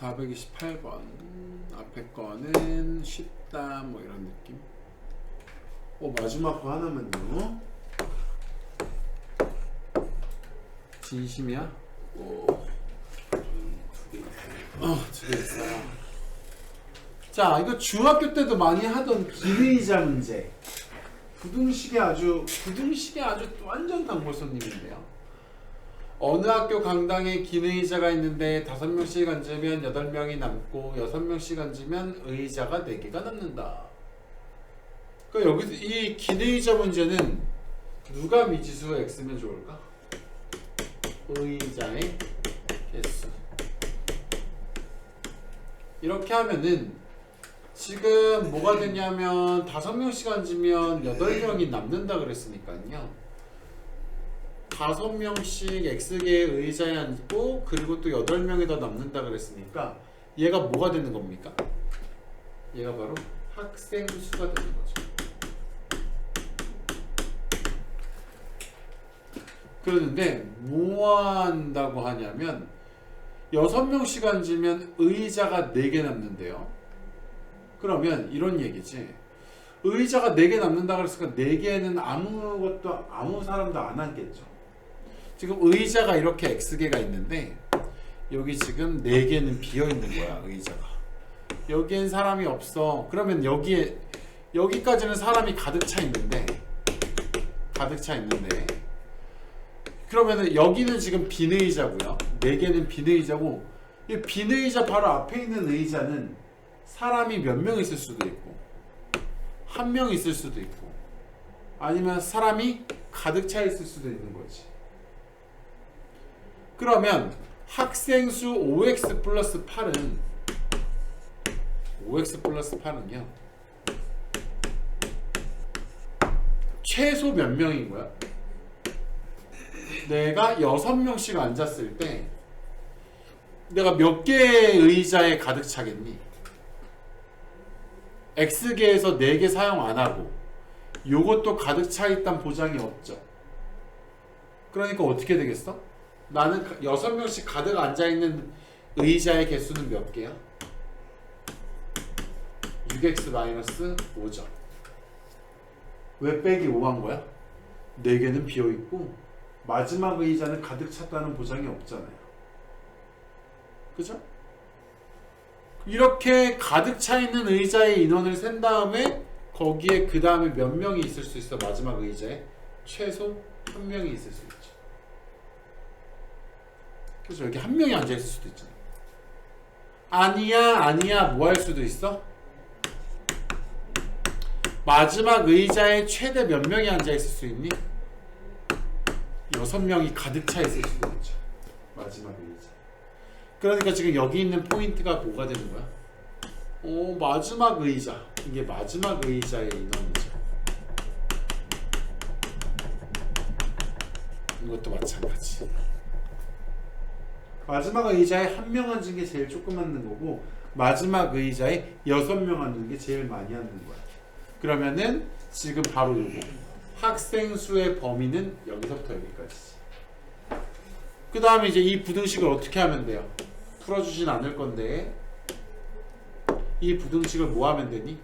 428번 앞에 거는 쉽다 뭐 이런 느낌. 마지막 거 하나만요. 진심이야? 두 개 있어요. 자, 이거 중학교 때도 많이 하던 기능이자 문제. 부등식이 아주 완전 단골 손님인데요. 어느 학교 강당에 기능의자가 있는데 5명씩 앉으면 8명이 남고 6명씩 앉으면 의자가 4개가 남는다. 그러니까 여기서 이 기능의자 문제는 누가 미지수 x면 좋을까? 의자의 개수. 이렇게 하면은 지금 뭐가 되냐면 5명씩 앉으면 8명이 남는다 그랬으니까요. 5명씩 x개의 의자에 앉고 그리고 또 8명이 더 남는다 그랬으니까 얘가 뭐가 되는 겁니까? 얘가 바로 학생 수가 되는 거죠. 그러는데 뭐 한다고 하냐면 6명씩 앉으면 의자가 4개 남는데요. 그러면 이런 얘기지. 의자가 4개 남는다 그랬으니까 4개는 아무 사람도 안 앉겠죠. 지금 의자가 이렇게 x개가 있는데 여기 지금 4개는 비어있는 거야. 의자가 여기엔 사람이 없어. 그러면 여기까지는 사람이 가득 차 있는데 그러면은 여기는 지금 빈 의자고요. 4개는 빈 의자고 이 빈 의자 바로 앞에 있는 의자는 사람이 몇 명 있을 수도 있고 1명 있을 수도 있고 아니면 사람이 가득 차 있을 수도 있는 거지. 그러면 학생수 5x 플러스 8은요 최소 몇 명인 거야? 내가 6명씩 앉았을 때 내가 몇 개의 의자에 가득 차겠니? X개에서 4개 사용 안 하고 요것도 가득 차 있단 보장이 없죠. 그러니까 어떻게 되겠어? 나는 6명씩 가득 앉아있는 의자의 개수는 몇 개야? 6x-5죠. 왜 빼기 5한 거야? 4개는 비어있고 마지막 의자는 가득 찼다는 보장이 없잖아요. 그죠? 이렇게 가득 차 있는 의자의 인원을 센 다음에 거기에 그 다음에 몇 명이 있을 수 있어? 마지막 의자에 최소 1명이 있을 수 있죠. 그래서 여기 1명이 앉아있을 수도 있잖아. 아니야 뭐 할 수도 있어? 마지막 의자에 최대 몇 명이 앉아있을 수 있니? 6명이 가득 차 있을 수도 있죠. 마지막 의자. 그러니까 지금 여기 있는 포인트가 뭐가 되는 거야? 마지막 의자. 이게 마지막 의자의 인원이죠. 이것도 마찬가지. 마지막 의자에 1명 앉은 게 제일 조금 앉는 거고 마지막 의자에 6명 앉는 게 제일 많이 앉는 거야. 그러면은 지금 바로 요거 학생 수의 범위는 여기서부터 여기까지지. 그 다음에 이제 이 부등식을 어떻게 하면 돼요? 풀어주진 않을 건데 이 부등식을 뭐 하면 되니?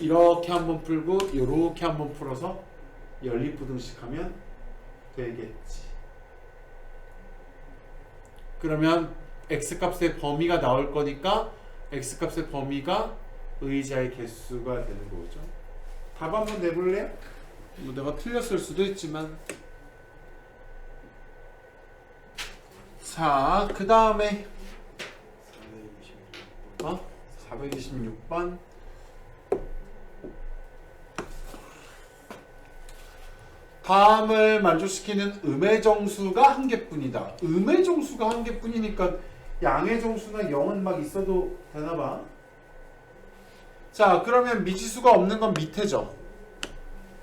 이렇게 한번 풀고 이렇게 한번 풀어서 연립부등식 하면 되겠지. 그러면 x값의 범위가 나올 거니까 x값의 범위가 의자의 개수가 되는 거죠. 답 한번 내볼래요? 뭐 내가 틀렸을 수도 있지만. 자, 그 다음에 426번 다음을 만족시키는 음의 정수가 한 개뿐이다. 음의 정수가 한 개뿐이니까 양의 정수나 0은 막 있어도 되나봐. 자, 그러면 미지수가 없는 건 밑에죠.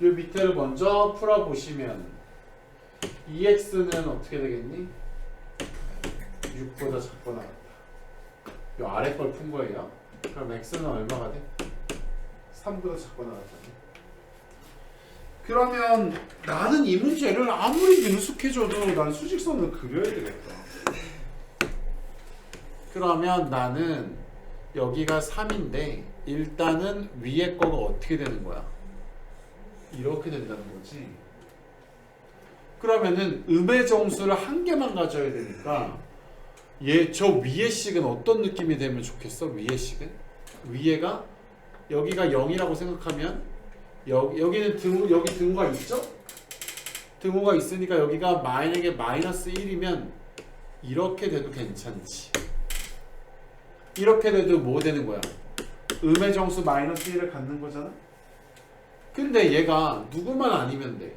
이 밑에를 먼저 풀어보시면 2x는 어떻게 되겠니? 6보다 작고 나왔다. 이 아래 걸 푼 거예요. 그럼 x는 얼마가 돼? 3보다 작고 나왔잖아. 그러면 나는 이 문제를 아무리 능숙해져도 난 수직선을 그려야 되겠다. 그러면 나는 여기가 3인데 일단은 위에 거가 어떻게 되는 거야? 이렇게 된다는 거지. 그러면은 음의 정수를 한 개만 가져야 되니까 저 위의 식은 어떤 느낌이 되면 좋겠어? 위의 식은? 위에가 여기가 0이라고 생각하면 여기는 여기 등호가 있죠? 등호가 있으니까 여기가 만약에 마이너스 1이면 이렇게 돼도 괜찮지. 이렇게 돼도 뭐 되는 거야? 음의 정수 마이너스 1을 갖는 거잖아? 근데 얘가 누구만 아니면 돼.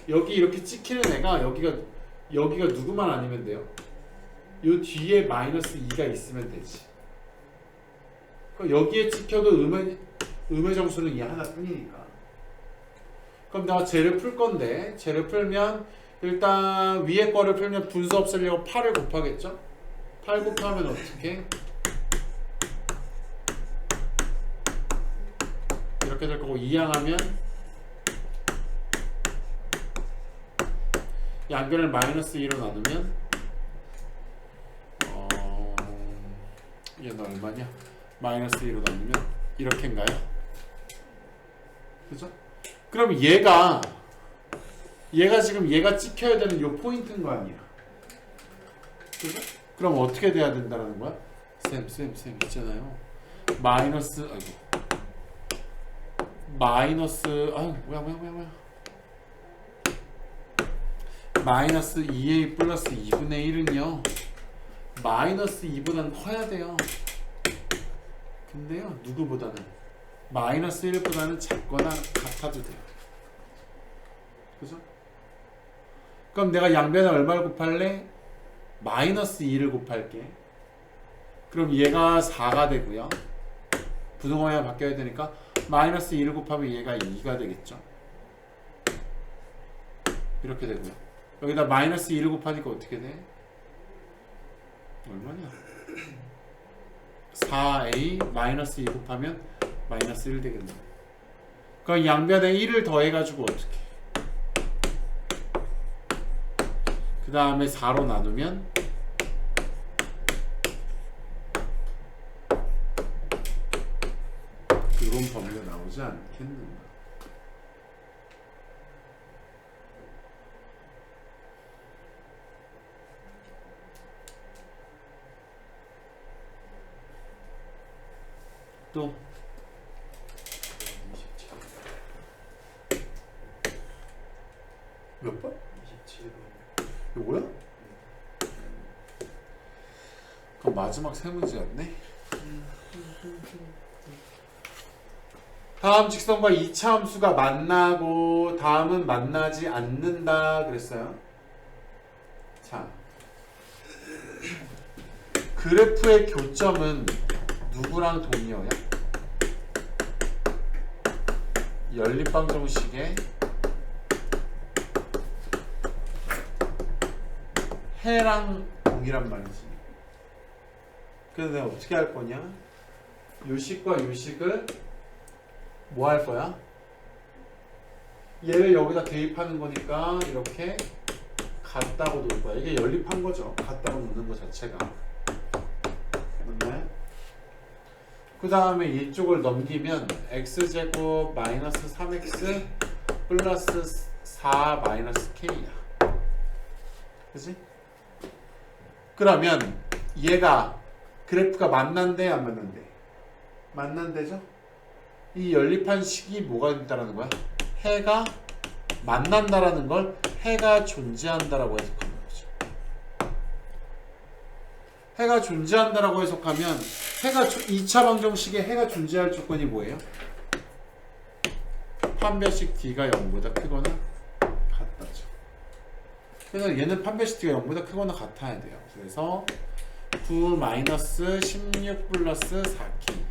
여기 이렇게 찍히는 애가 여기가 누구만 아니면 돼요. 요 뒤에 마이너스 2가 있으면 되지. 그럼 여기에 찍혀도 음의 정수는 이 하나뿐이니까. 그럼 내가 쟤를 풀 건데 쟤를 풀면 일단 위에 거를 풀면 분수 없애려고 8을 곱하겠죠? 8 곱하면 어떻게? 이렇게 될 거고 이항하면 양변을 마이너스 2로 나누면 얘는 얼마냐? 마이너스 2로 나누면 이렇게인가요? 그죠? 그럼 얘가 지금 얘가 찍혀야 되는 요 포인트인 거 아니야? 그죠? 그럼 어떻게 돼야 된다는 거야? 쌤 있잖아요. 마이너스 뭐야 마이너스 2a 플러스 2분의 1은요 마이너스 2보다는 커야 돼요. 근데요 누구보다는 마이너스 1보다는 작거나 같아도 돼요. 그죠? 그럼 내가 양변에 얼마를 곱할래? 마이너스 2를 곱할게. 그럼 얘가 4가 되고요. 부등호가 바뀌어야 되니까 마이너스 2를 곱하면 얘가 2가 되겠죠. 이렇게 되고요. 여기다 마이너스 2를 곱하니까 어떻게 돼? 얼마냐? 4a 마이너스 2 곱하면 마이너스 1 되겠네. 그럼 양변에 1을 더해가지고 어떻게? 그 다음에 4로 나누면 이런 범위가 나오지 않겠는가? 또 몇 번? 27번. 요거야? 그럼 마지막 세 문제였네. 다음 직선과 2차 함수가 만나고 다음은 만나지 않는다 그랬어요. 자, 그래프의 교점은 누구랑 동의어야? 연립방정식의 해랑 동이란 말이지. 그래서 내가 어떻게 할 거냐? 요식과 요식을 뭐 할 거야? 얘를 여기다 대입하는 거니까 이렇게 같다고 놓을 거야. 이게 연립한 거죠. 같다고 놓는 거 자체가. 맞나요? 그 다음에 이쪽을 넘기면 x제곱 마이너스 3x 플러스 4 마이너스 k야. 그치? 그러면 얘가 그래프가 만난대 안 만난대? 만난대죠? 이 연립한 식이 뭐가 된다라는 거야? 해가 만난다라는 걸 해가 존재한다라고 해석하는 거죠. 해가 존재한다라고 해석하면 2차 방정식에 해가 존재할 조건이 뭐예요? 판별식 D가 0보다 크거나 같다죠. 그래서 얘는 판별식 D가 0보다 크거나 같아야 돼요. 그래서 9 마이너스 16 플러스 4K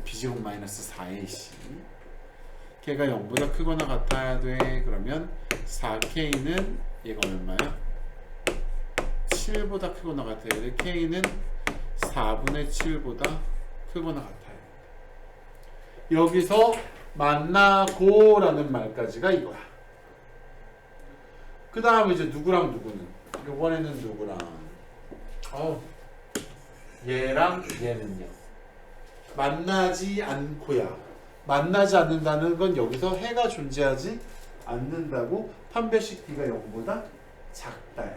B제곱 마이너스 4AC 걔가 0보다 크거나 같아야 돼. 그러면 4K는 얘가 얼마야? 7보다 크거나 같아야 돼. K는 4분의 7보다 크거나 같아야 돼. 여기서 만나고 라는 말까지가 이거야. 그 다음에 이제 누구랑 누구는? 이번에는 누구랑? 얘랑 얘는요. 만나지 않고야. 만나지 않는다는 건 여기서 해가 존재하지 않는다고. 판별식 D가 0보다 작다야.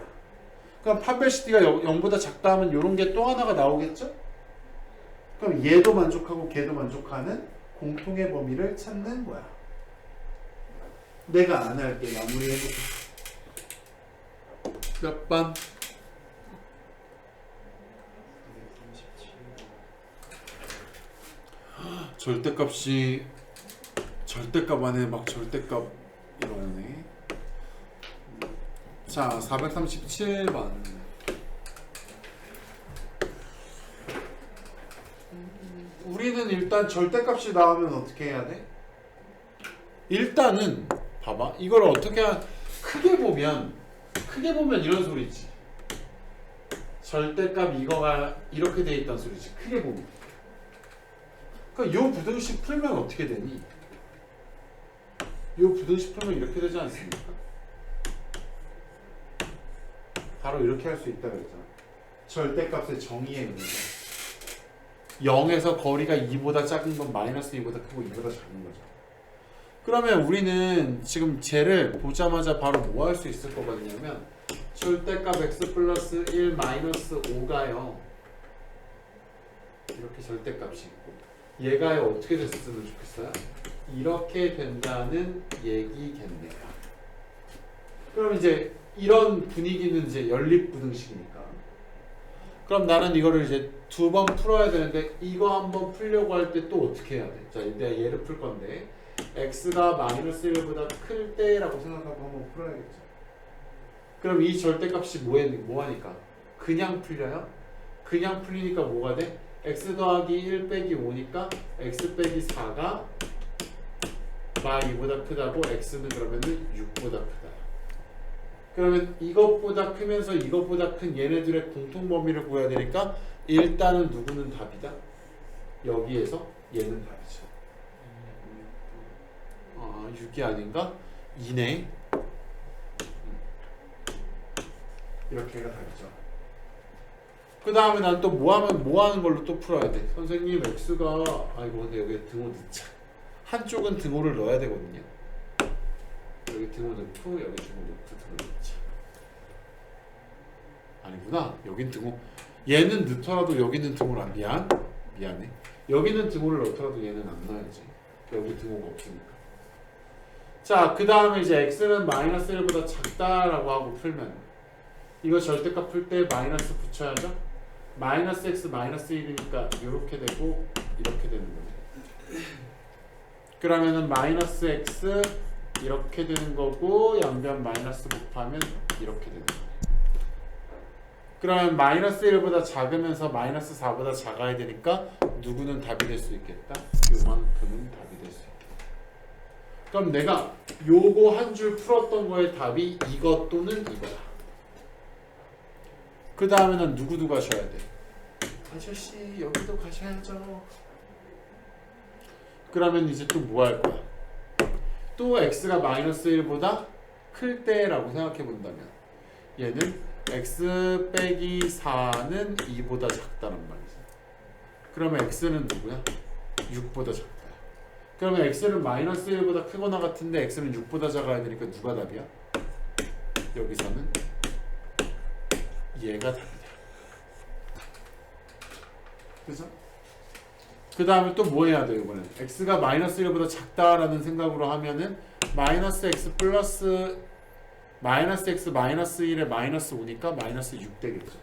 그럼 판별식 D가 0보다 작다 하면 이런 게 또 하나가 나오겠죠? 그럼 얘도 만족하고 걔도 만족하는 공통의 범위를 찾는 거야. 내가 안 할게. 마무리해볼게. 몇 번? 절대값이 절대값 안에 막 절대값 이러네. 자, 437번. 우리는 일단 절대값이 나오면 어떻게 해야 돼? 일단은 봐봐. 이걸 어떻게 크게 보면 이런 소리지. 절대값 이거가 이렇게 돼 있단 소리지. 크게 보면. 그러니까 요 부등식 풀면 어떻게 되니? 요 부등식 풀면 이렇게 되지 않습니까? 바로 이렇게 할 수 있다 그랬잖아. 절대값의 정의의 의미가 0에서 거리가 2보다 작은 건 마이너스 2보다 크고 2보다 작은 거죠. 그러면 우리는 지금 쟤를 보자마자 바로 뭐 할 수 있을 것 같냐면 절대값 x 플러스 1 마이너스 5가요. 이렇게 절대값이 있고 얘가 어떻게 됐으면 좋겠어요? 이렇게 된다는 얘기겠네요. 그럼 이제 이런 분위기는 이제 연립부등식이니까. 그럼 나는 이거를 이제 2번 풀어야 되는데 이거 한번 풀려고 할 때 또 어떻게 해야 돼? 자, 내가 얘를 풀 건데 x가 마이너스 1보다 클 때라고 생각하고 한번 풀어야겠죠. 그럼 이 절대값이 뭐 하니까? 그냥 풀려요? 그냥 풀리니까 뭐가 돼? x 더하기 1 빼기 5니까 x 빼기 4가 마 2보다 크다고 x는 그러면은 6보다 크다. 그러면 이것보다 크면서 이것보다 큰 얘네들의 공통 범위를 구해야 되니까 일단은 누구는 답이다? 여기에서 얘는 답이죠. 6이 아닌가? 2네. 이렇게가 답이죠. 그 다음에 난 또 뭐 하는 걸로 또 풀어야 돼. 선생님 x가 아이고 근데 여기 등호 넣자. 한쪽은 등호를 넣어야 되거든요. 여기 등호 넣고 여기 등호 넣고 등호 넣자. 아니구나. 여긴 등호. 얘는 넣더라도 여기는 등호를 안 미안해. 여기는 등호를 넣더라도 얘는 안 넣어야지. 여기 등호가 없으니까. 자, 그 다음에 이제 x는 마이너스 1보다 작다라고 하고 풀면 이거 절대값 풀 때 마이너스 붙여야죠. 마이너스 x 마이너스 1이니까 이렇게 되고 이렇게 되는 거네. 그러면은 마이너스 x 이렇게 되는 거고 양변 마이너스 곱하면 이렇게 되는 거네. 그러면 마이너스 1보다 작으면서 마이너스 4보다 작아야 되니까 누구는 답이 될 수 있겠다? 요만큼은 답이 될 수 있겠다. 그럼 내가 요거 한 줄 풀었던 거의 답이 이것 또는 이거다. 그 다음에는 누구 가셔야 돼? 아저씨 여기도 가셔야죠. 그러면 이제 또 뭐 할 거야? 또 x가 마이너스 1보다 클 때라고 생각해 본다면 얘는 x 빼기 4는 2보다 작다는 말이지. 그러면 x는 누구야? 6보다 작다. 그러면 x는 마이너스 1보다 크거나 같은데 x는 6보다 작아야 되니까 누가 답이야? 여기서는 얘가 답이다. 그죠? 그 다음에 또 뭐 해야 돼 이번엔? x가 마이너스 1보다 작다라는 생각으로 하면은 마이너스 x 플러스 마이너스 x 마이너스 1에 마이너스 5니까 마이너스 6 되겠죠.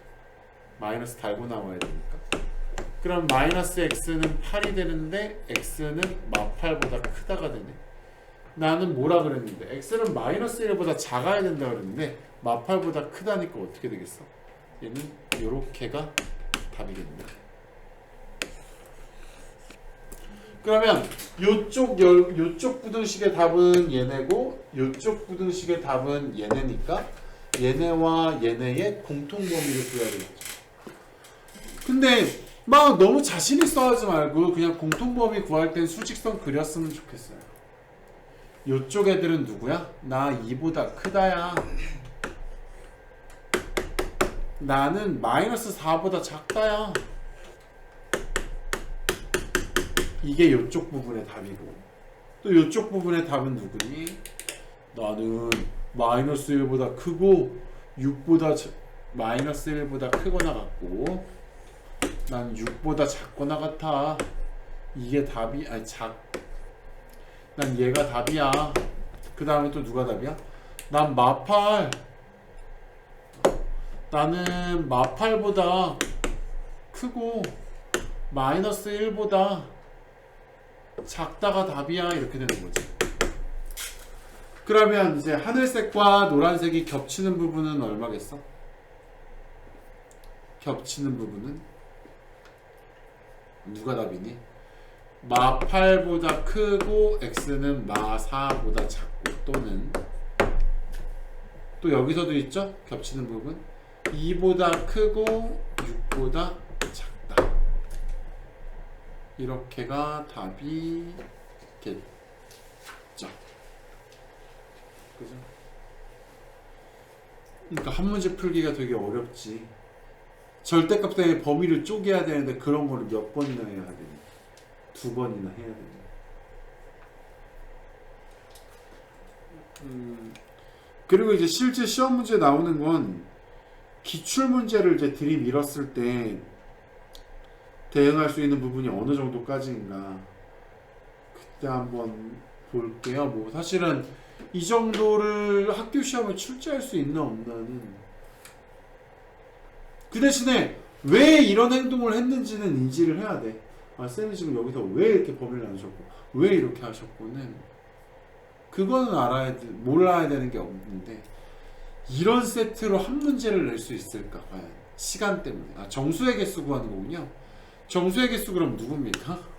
마이너스 달고 나와야 되니까. 그럼 마이너스 x는 8이 되는데 x는 마8보다 크다가 되네. 나는 뭐라 그랬는데 x는 마이너스 1보다 작아야 된다 그랬는데 마8보다 크다니까 어떻게 되겠어? 얘는 요렇게가 답이겠네. 그러면 요쪽 부등식의 답은 얘네고 요쪽 부등식의 답은 얘네니까 얘네와 얘네의 공통 범위를 구해야 되겠죠. 근데 막 너무 자신 있어 하지 말고 그냥 공통 범위 구할 땐 수직선 그렸으면 좋겠어요. 요쪽 애들은 누구야? 나 2보다 크다야. 나는 마이너스 4보다 작다야. 이게 이쪽 부분의 답이고, 또 이쪽 부분의 답은 누구니? 나는 마이너스 1보다 크고 6보다 마이너스 1보다 크거나 같고, 난 6보다 작거나 같아. 이게 답이 아니 난 얘가 답이야. 그 다음에 또 누가 답이야? 난 마팔. 나는 마팔보다 크고 마이너스 1보다 작다가 답이야. 이렇게 되는 거지. 그러면 이제 하늘색과 노란색이 겹치는 부분은 얼마겠어? 겹치는 부분은 누가 답이니? 마 8보다 크고 x는 마 4보다 작고, 또는 또 여기서도 있죠? 겹치는 부분 2보다 크고 6보다 작다. 이렇게가 답이겠죠. 그죠? 그러니까 한 문제 풀기가 되게 어렵지. 절대값 때문에 범위를 쪼개야 되는데 그런 거를 몇 번이나 해야 되니? 2번이나 해야 되니? 그리고 이제 실제 시험 문제 나오는 건 기출 문제를 이제 들이밀었을 때 대응할 수 있는 부분이 어느 정도까지인가 그때 한번 볼게요. 뭐 사실은 이 정도를 학교 시험에 출제할 수 있나 없나는, 그 대신에 왜 이런 행동을 했는지는 인지를 해야 돼. 아, 쌤이 지금 여기서 왜 이렇게 범위를 나누셨고 왜 이렇게 하셨고는 그거는 몰라야 되는 게 없는데, 이런 세트로 한 문제를 낼 수 있을까 과연 시간 때문에. 아, 정수의 개수 구하는 거군요. 정수의 개수 그럼 누굽니까?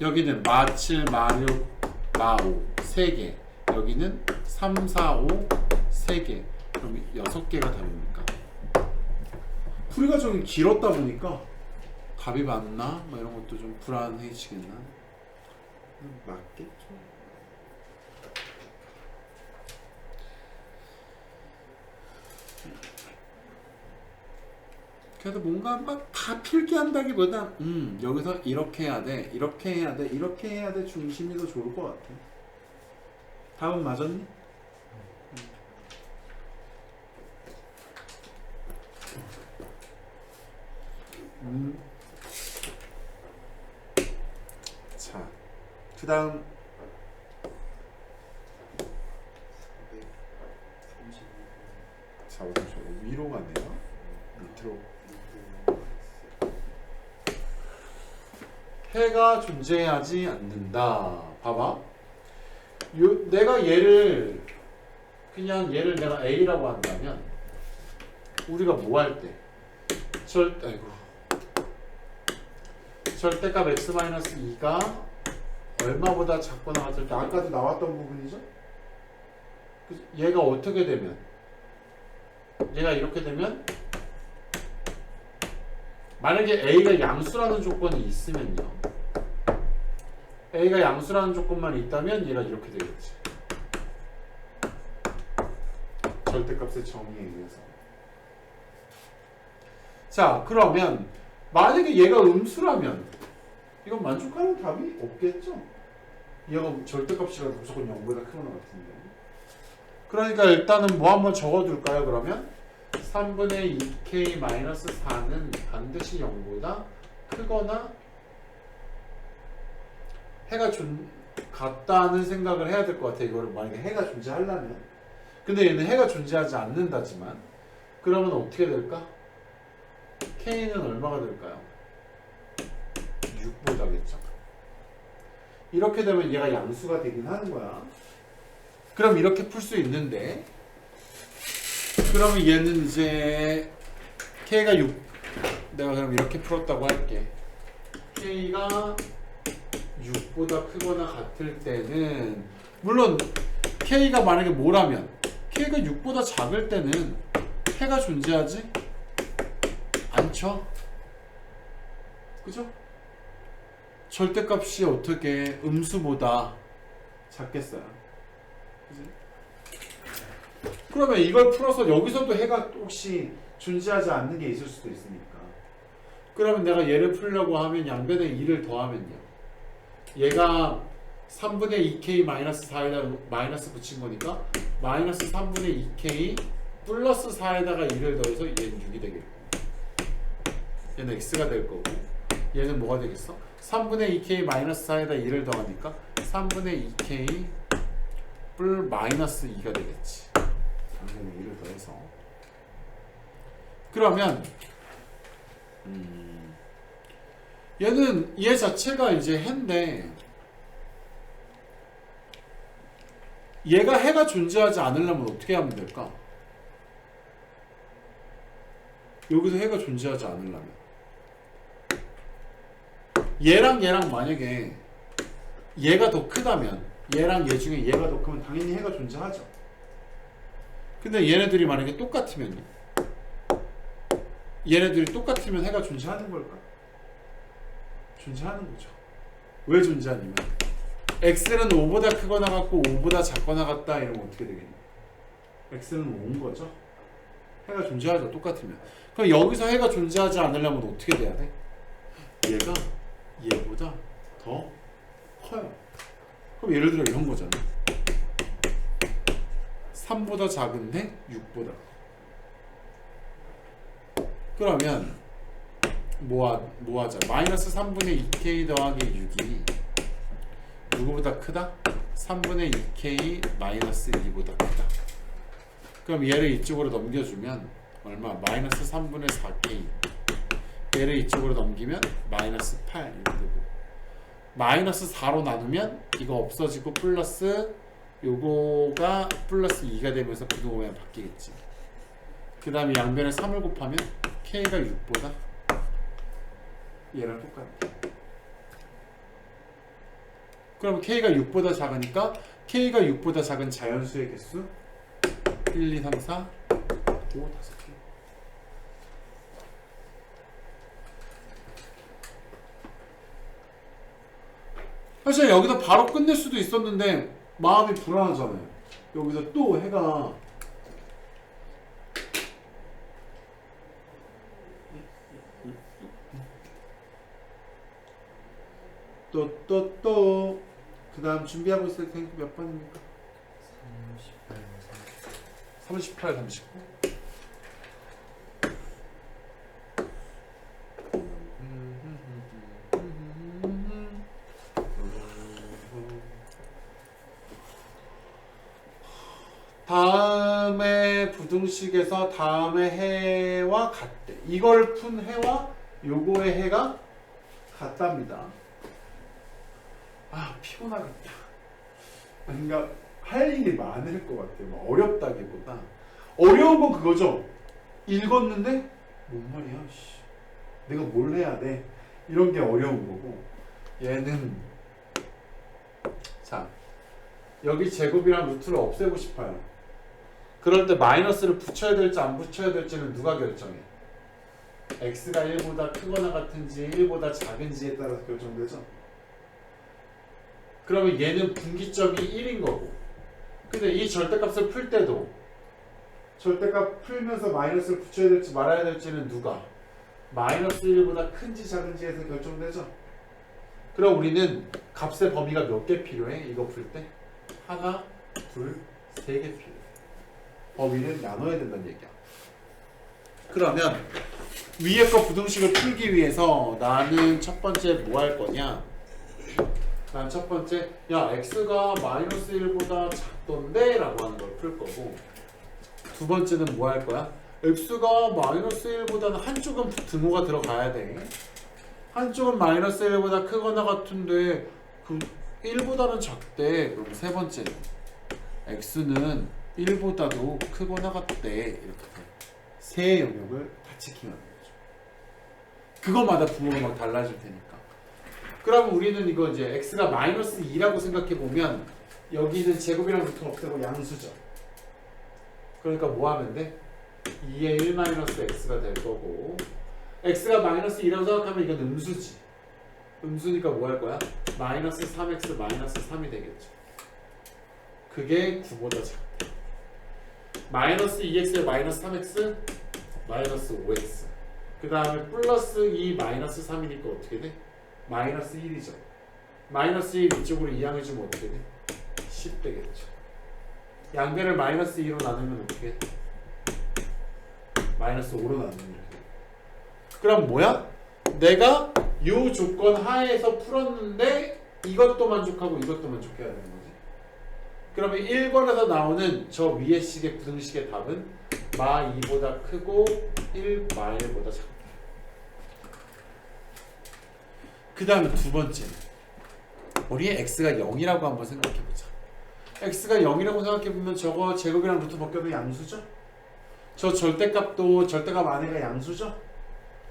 여기는 마 7, 마 6, 마 5 3개, 여기는 3, 4, 5 3개, 그럼 6개가 답입니까? 풀이 과정이 길었다 보니까 답이 맞나? 뭐 이런 것도 좀 불안해지겠나? 맞겠죠. 그래도 뭔가 막 다 필기한다기보다 여기서 이렇게 해야 돼, 이렇게 해야 돼, 이렇게 해야 돼 중심이 더 좋을 것 같아. 답은 맞았니? 자, 그 다음 4, 5, 3, 4, 위로 가네요. 밑으로. 해가 존재하지 않는다. 봐봐. 내가 그냥 얘를 내가 A라고 한다면, 우리가 뭐 할 때? 절대값 x-2가 얼마보다 작거나 같을 때, 아까도 나왔던 부분이죠? 얘가 어떻게 되면, 얘가 이렇게 되면, 만약에 A가 양수라는 조건이 있으면요, A가 양수라는 조건만 있다면 얘가 이렇게 되겠지. 절대값의 정의에 의해서. 자, 그러면 만약에 얘가 음수라면 이건 만족하는 답이 없겠죠? 얘가 절대값이라도 무조건 0보다 크거나 같은데. 그러니까 일단은 뭐 한번 적어둘까요? 그러면 3분의 2k-4는 반드시 0보다 크거나 해가 같다는 생각을 해야 될 것 같아. 이거를 만약에 해가 존재하려면. 근데 얘는 해가 존재하지 않는다지만, 그러면 어떻게 될까? k는 얼마가 될까요? 6보다겠죠. 이렇게 되면 얘가 양수가 되긴 하는 거야. 그럼 이렇게 풀 수 있는데, 그러면 얘는 이제 k가 6, 내가 그럼 이렇게 풀었다고 할게. k가 6보다 크거나 같을 때는, 물론 k가 만약에 뭐라면, k가 6보다 작을 때는 해가 존재하지 않죠? 그죠? 절대값이 어떻게 음수보다 작겠어요? 그지? 그러면 이걸 풀어서 여기서도 해가 혹시 존재하지 않는 게 있을 수도 있으니까. 그러면 내가 얘를 풀려고 하면 양변에 2를 더하면요. 얘가 3분의 2k 마이너스 4에다 마이너스 붙인 거니까 마이너스 3분의 2k 플러스 4에다가 2를 더해서 얘는 6이 되겠고, 얘는 x가 될 거고, 얘는 뭐가 되겠어? 3분의 2k 마이너스 4에다 2를 더하니까 3분의 2k 뿔 마이너스 2가 되겠지. 당연히 2를 더해서. 그러면 얘는 얘 자체가 이제 해인데, 얘가 해가 존재하지 않으려면 어떻게 하면 될까? 여기서 해가 존재하지 않으려면 얘랑 얘랑 만약에 얘가 더 크다면, 얘랑 얘 중에 얘가 더 크면 당연히 해가 존재하죠. 근데 얘네들이 만약에 똑같으면요, 얘네들이 똑같으면 해가 존재하는 걸까? 존재하는 거죠. 왜 존재하냐면 x는 5보다 크거나 같고 5보다 작거나 같다 이러면 어떻게 되겠냐? x는 5인 거죠. 해가 존재하죠. 똑같으면. 그럼 여기서 해가 존재하지 않으려면 어떻게 돼야 돼? 얘가 얘보다 더 커요. 그럼 예를 들어 이런 거잖아. 3보다 작은데 6보다 커. 그러면 뭐 하자? 마이너스 3분의 2k 더하기 6이 누구보다 크다? 3분의 2k 마이너스 2보다 크다. 그럼 얘를 이쪽으로 넘겨주면 얼마? 마이너스 3분의 4k. 얘를 이쪽으로 넘기면 마이너스 8 이렇게 되고, 마이너스 4로 나누면 이거 없어지고 플러스 요거가 플러스 2가 되면서 부등호가 바뀌겠지. 그 다음에 양변에 3을 곱하면 k가 6보다 얘랑 똑같아. 그럼 k가 6보다 작으니까 k가 6보다 작은 자연수의 개수 1, 2, 3, 4, 5, 5개. 사실 여기서 바로 끝낼 수도 있었는데 마음이 불안하잖아요. 여기서 또 해가 또 그 다음 준비하고 있을 테니까 몇 번입니까? 38, 39. 다음에 부등식에서 다음에 해와 같대. 이걸 푼 해와 요거의 해가 같답니다. 아, 피곤하겠다. 뭔가 할 일이 많을 것 같아요. 뭐 어렵다기보다 어려운 건 그거죠. 읽었는데 뭔 말이야, 씨. 내가 뭘 해야 돼? 이런 게 어려운 거고, 얘는 자, 여기 제곱이랑 루트를 없애고 싶어요. 그럴 때 마이너스를 붙여야 될지 안 붙여야 될지는 누가 결정해? x가 1보다 크거나 같은지 1보다 작은지에 따라서 결정되죠. 그러면 얘는 분기점이 1인 거고, 근데 이 절대값을 풀 때도 절대값 풀면서 마이너스를 붙여야 될지 말아야 될지는 누가? 마이너스 1보다 큰지 작은지에서 결정되죠. 그럼 우리는 값의 범위가 몇 개 필요해? 이거 풀 때? 하나, 둘, 세 개 필요해. 범위를 나눠야 된다는 얘기야. 그러면 위에 거 부등식을 풀기 위해서 나는 첫 번째 뭐 할 거냐? 난 첫 번째, 야, x가 마이너스 1보다 작던데? 라고 하는 걸 풀 거고, 두 번째는 뭐 할 거야? x가 마이너스 1보다는 한쪽은 등호가 들어가야 돼. 한쪽은 마이너스 1보다 크거나 같은데 그 1보다는 작대. 그럼 세 번째는 x는 1보다도 크거나 같대. 이렇게 세 영역을 다 지키면 되죠. 그거마다 부호가 막 달라질 테니까. 그러면 우리는 이거 이제 x가 마이너스 2라고 생각해 보면 여기는 제곱이랑 루트 없애고 양수죠. 그러니까 뭐 하면 돼? 2의 1 마이너스 x가 될 거고, x가 마이너스 2라고 생각하면 이건 음수지. 음수니까 뭐 할 거야? 마이너스 3x 마이너스 3이 되겠죠. 그게 9보다 작다. 마이너스 2x에 마이너스 3x 마이너스 5x 그 다음에 플러스 2 마이너스 3이니까 어떻게 돼? 마이너스 1이죠. 마이너스 1 이쪽으로 이항해주면 어떻게 돼? 10 되겠죠. 양변을 마이너스 2로 나누면 어떻게 돼? 마이너스 5로 나누면 이렇게 돼. 그럼 뭐야? 내가 요 조건 하에서 풀었는데 이것도 만족하고 이것도 만족해야 되는 거지. 그러면 1번에서 나오는 저 위의 식의 부등식의 답은 마 2보다 크고 1 마 1보다 작다. 그 다음에 두 번째 우리 x가 0이라고 한번 생각해보자. x가 0이라고 생각해보면 저거 제곱이랑 루트 벗겨도 양수죠? 저 절대값도 절대값 안에가 양수죠?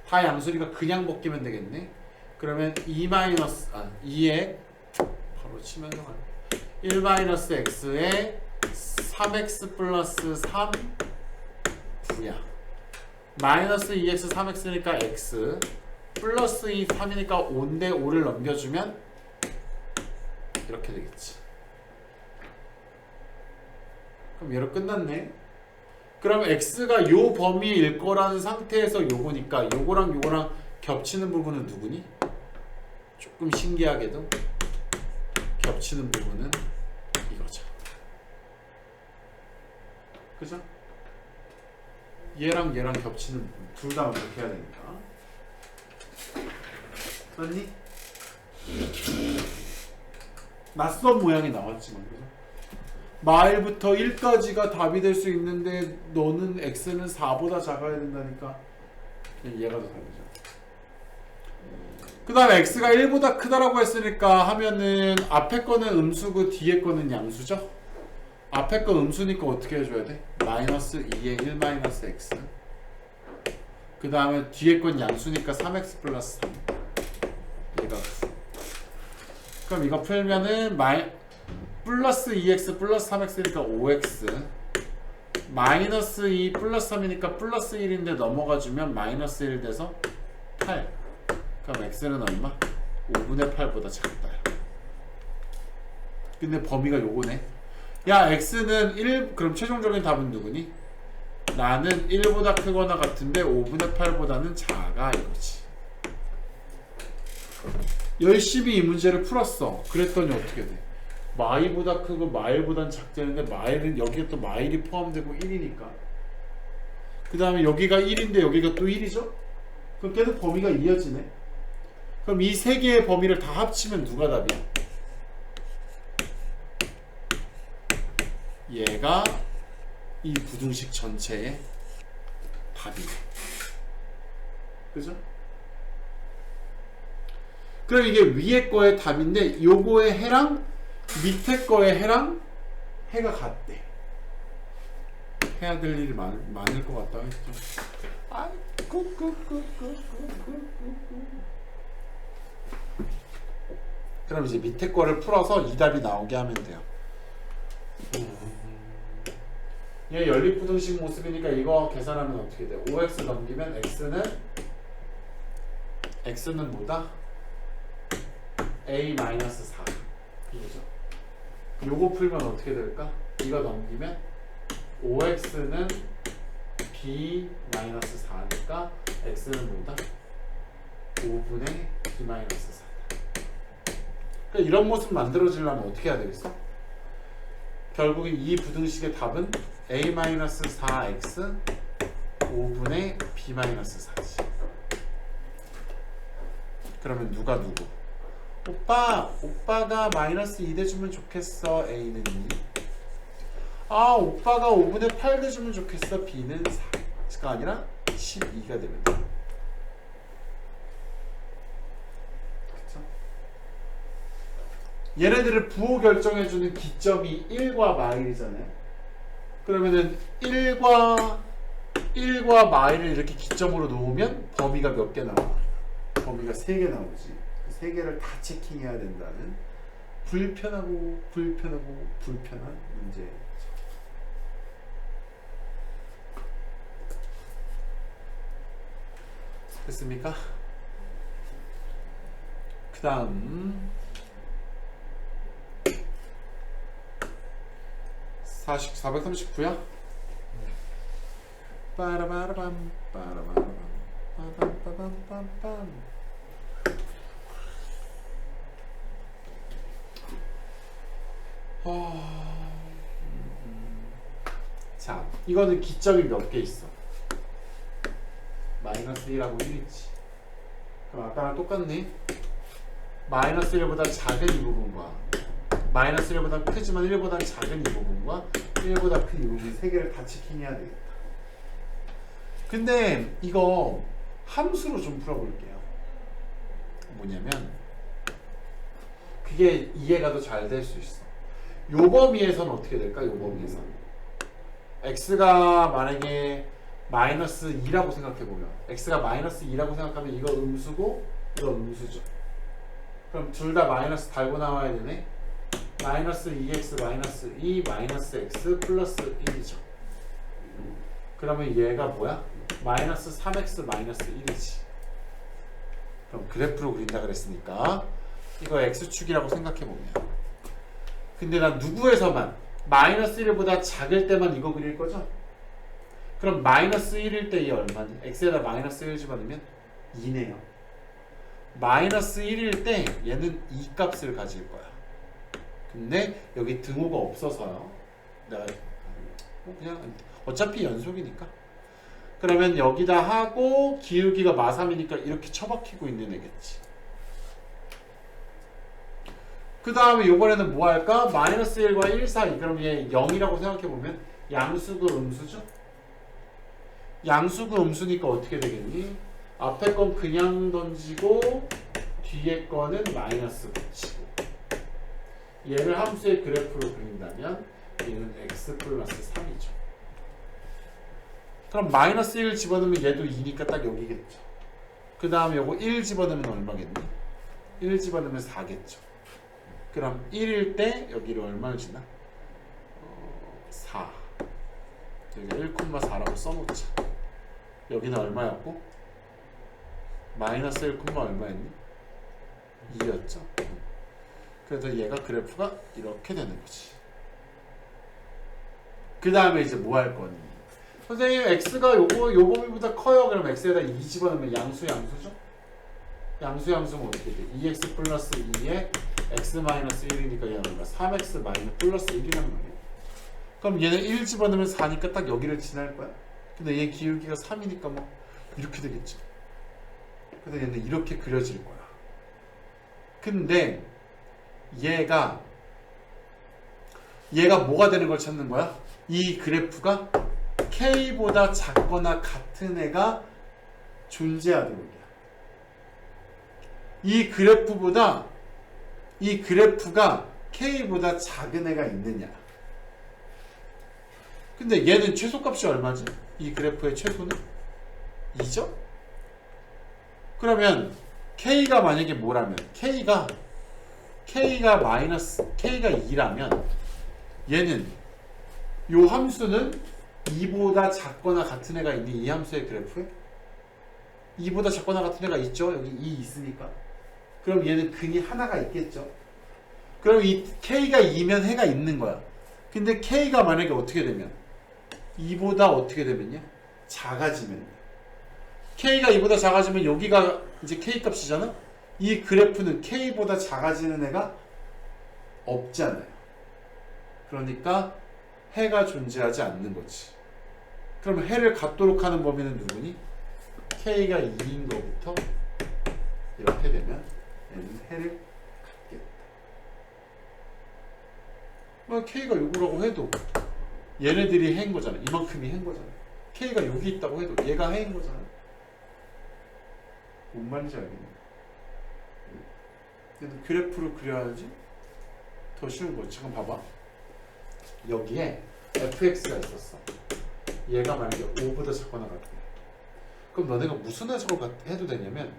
다 양수니까 그냥 벗기면 되겠네. 그러면 2에 바로 치면 1 마이너스 x에 3x 플러스 3 9야. 마이너스 2x 3x니까 x 플러스 2 3이니까 5인데 5를 넘겨주면 이렇게 되겠지. 그럼 얘로 끝났네. 그럼 x가 요 범위일 거라는 상태에서 요거니까 요거랑 요거랑 겹치는 부분은 누구니? 조금 신기하게도 겹치는 부분은 이거죠. 그죠? 얘랑 얘랑 겹치는 부분 둘 다 완벽해야 되니까. 맞니? 낯선 모양이 나왔지만 그죠? 마일부터 1까지가 답이 될 수 있는데 너는 x는 4보다 작아야 된다니까 얘가 더 답이죠. 그 다음에 x가 1보다 크다라고 했으니까 하면은 앞에 거는 음수고 뒤에 거는 양수죠? 앞에 거 음수니까 어떻게 해줘야 돼? 마이너스 2에 1 마이너스 x 그 다음에 뒤에 건 양수니까 3x 플러스 3 얘가 그럼 이거 풀면은 플러스 2x 플러스 3x니까 5x 마이너스 2 플러스 3이니까 플러스 1인데 넘어가주면 마이너스 1 돼서 8 그럼 x는 얼마? 5분의 8보다 작다. 근데 범위가 요거네. 야 x는 1 그럼 최종적인 답은 누구니? 나는 1보다 크거나 같은데 5분의 8보다는 작아 이거지. 열심히 이 문제를 풀었어. 그랬더니 어떻게 돼? 마이보다 크고 마일보단 작다는데 마일은 여기에 또 마일이 포함되고 1이니까 그 다음에 여기가 1인데 여기가 또 1이죠? 그럼 계속 범위가 이어지네. 그럼 이 세 개의 범위를 다 합치면 누가 답이야? 얘가 이 부등식 전체의 답이네. 그죠? 그럼 이게 위에 거의 답인데 요거의 해랑 밑에 거의 해랑 해가 같대. 해야 될 일이 많을 것 같다 했죠. 그럼 이제 밑에 거를 풀어서 이 답이 나오게 하면 돼요. 얘 연립부등식 모습이니까 이거 계산하면 어떻게 돼? 5x 넘기면 x는 뭐다? a-4 이거죠. 요거 풀면 어떻게 될까? 이거 넘기면 5x는 b-4니까 x는 뭐다? 5분의 b-4다. 그러니까 이런 모습 만들어지려면 어떻게 해야 되겠어? 결국 이 부등식의 답은 a-4x 5분의 b-4지. 그러면 누가 누구? 오빠가 마이너스 2 대주면 좋겠어. A는 2. 오빠가 5분의 8 대주면 좋겠어. B는 4가 아니라 12가 되면 돼. 그쵸? 얘네들을 부호 결정해주는 기점이 1과 마일이잖아요. 그러면은 1과 마일을 이렇게 기점으로 놓으면 범위가 몇 개 나와? 범위가 3개 나오지. 3개를 다 체킹해야 된다는 불편한 문제죠. 됐습니까? 그 다음 439야? 빠라바라밤 빠라바라밤 빠밤빠밤빰빰. 자, 이거는 기점이 몇 개 있어? 마이너스 1하고 1 있지. 그럼 아까랑 똑같네. 마이너스 1보다 작은 이 부분과 마이너스 1보다 크지만 1보다 작은 이 부분과 1보다 큰 이 부분 세 개를 다 지킹해야 되겠다. 근데 이거 함수로 좀 풀어볼게요. 뭐냐면 그게 이해가 더 잘 될 수 있어. 요 범위에서는 어떻게 될까? 요 범위에서 x가 만약에 마이너스 2라고 생각해보면 x가 마이너스 2라고 생각하면 이거 음수고 이거 음수죠. 그럼 둘 다 마이너스 달고 나와야 되네. 마이너스 2x 마이너스 2 마이너스 x 플러스 1이죠. 그러면 얘가 뭐야? 마이너스 3x 마이너스 1이지. 그럼 그래프로 그린다 그랬으니까 이거 x축이라고 생각해보면, 근데 난 누구에서만 마이너스 1보다 작을 때만 이거 그릴 거죠? 그럼 마이너스 1일 때 이 얼마니? x에다 마이너스 1 집어넣으면 2네요. 마이너스 1일 때 얘는 2 값을 가질 거야. 근데 여기 등호가 없어서요. 내가 그냥 어차피 연속이니까. 그러면 여기다 하고 기울기가 마3이니까 이렇게 처박히고 있는 애겠지. 그 다음에 요번에는 뭐 할까? 마이너스 1과 1 사이. 그럼 얘 0이라고 생각해보면 양수고 음수죠? 양수고 음수니까 어떻게 되겠니? 앞에 건 그냥 던지고 뒤에 거는 마이너스 붙이고, 얘를 함수의 그래프로 그린다면 얘는 x 플러스 3이죠. 그럼 마이너스 1 집어넣으면 얘도 2니까 딱 여기겠죠. 그 다음에 요거 1 집어넣으면 얼마겠니? 1 집어넣으면 4겠죠. 그럼 1일 때 여기를 얼마를 지나? 4. 여기가 1,4라고 써놓자. 여기는 얼마였고? 마이너스 1, 얼마였니? 2였죠. 그래서 얘가 그래프가 이렇게 되는 거지. 그 다음에 이제 뭐 할 거니? 선생님 x가 요 범위보다 커요. 그럼 x에다 2 집어넣으면 양수죠? 양수면 어떻게 돼? 2x 플러스 2에 x 마이너스 1이니까 얘는 얼마? 3x 마이너스 플러스 1이란 말이야. 그럼 얘는 1 집어넣으면 4니까 딱 여기를 지날 거야. 근데 얘 기울기가 3이니까 뭐 이렇게 되겠지. 근데 얘는 이렇게 그려질 거야. 근데 얘가 뭐가 되는 걸 찾는 거야? 이 그래프가 k보다 작거나 같은 애가 존재하도록이야. 이 그래프가 k보다 작은 애가 있느냐. 근데 얘는 최소값이 얼마지? 이 그래프의 최소는 2죠? 그러면 k가 만약에 뭐라면 k가 2라면 얘는 요 함수는 2보다 작거나 같은 애가 있니? 이 함수의 그래프에 2보다 작거나 같은 애가 있죠? 여기 2 있으니까. 그럼 얘는 근이 하나가 있겠죠? 그럼 이 k가 2면 해가 있는 거야. 근데 k가 만약에 어떻게 되면 2보다 어떻게 되면요? 작아지면, k가 2보다 작아지면 여기가 이제 k 값이잖아? 이 그래프는 k보다 작아지는 애가 없잖아요. 그러니까 해가 존재하지 않는 거지. 그럼 해를 갖도록 하는 범위는 누구니? k가 2인 거부터 이렇게 되면 얘는 해를 갖겠다. 뭐 k가 요거라고 해도 얘네들이 해인 거잖아. 이만큼이 해인 거잖아. k가 여기 있다고 해도 얘가 해인 거잖아. 뭔 말인지 알겠네. 근데 그래프로 그려야지 더 쉬운 거지. 지금 봐봐. 여기에 fx가 있었어. 얘가 만약에 5보다 작거나 같아. 그럼 너네가 무슨 해석을 해도 되냐면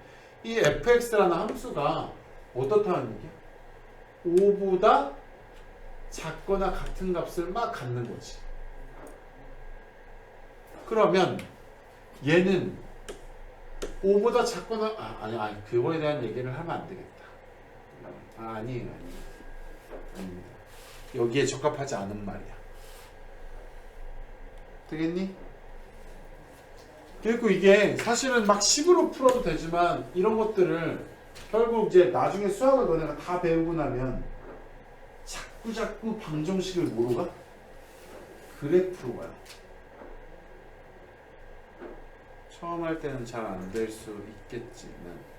이 fx라는 함수가 어떻다는 얘기야? 5보다 작거나 같은 값을 막 갖는 거지. 그러면 얘는 5보다 작거나 아니 그거에 대한 얘기를 하면 안 되겠다. 아니에요. 아닙니다. 여기에 적합하지 않은 말이야. 되겠니? 그리고 이게 사실은 막 식으로 풀어도 되지만 이런 것들을 결국 이제 나중에 수학을 너네가 다 배우고 나면 자꾸 방정식을 뭐로 가? 그래프로 가요. 처음 할 때는 잘 안 될 수 있겠지만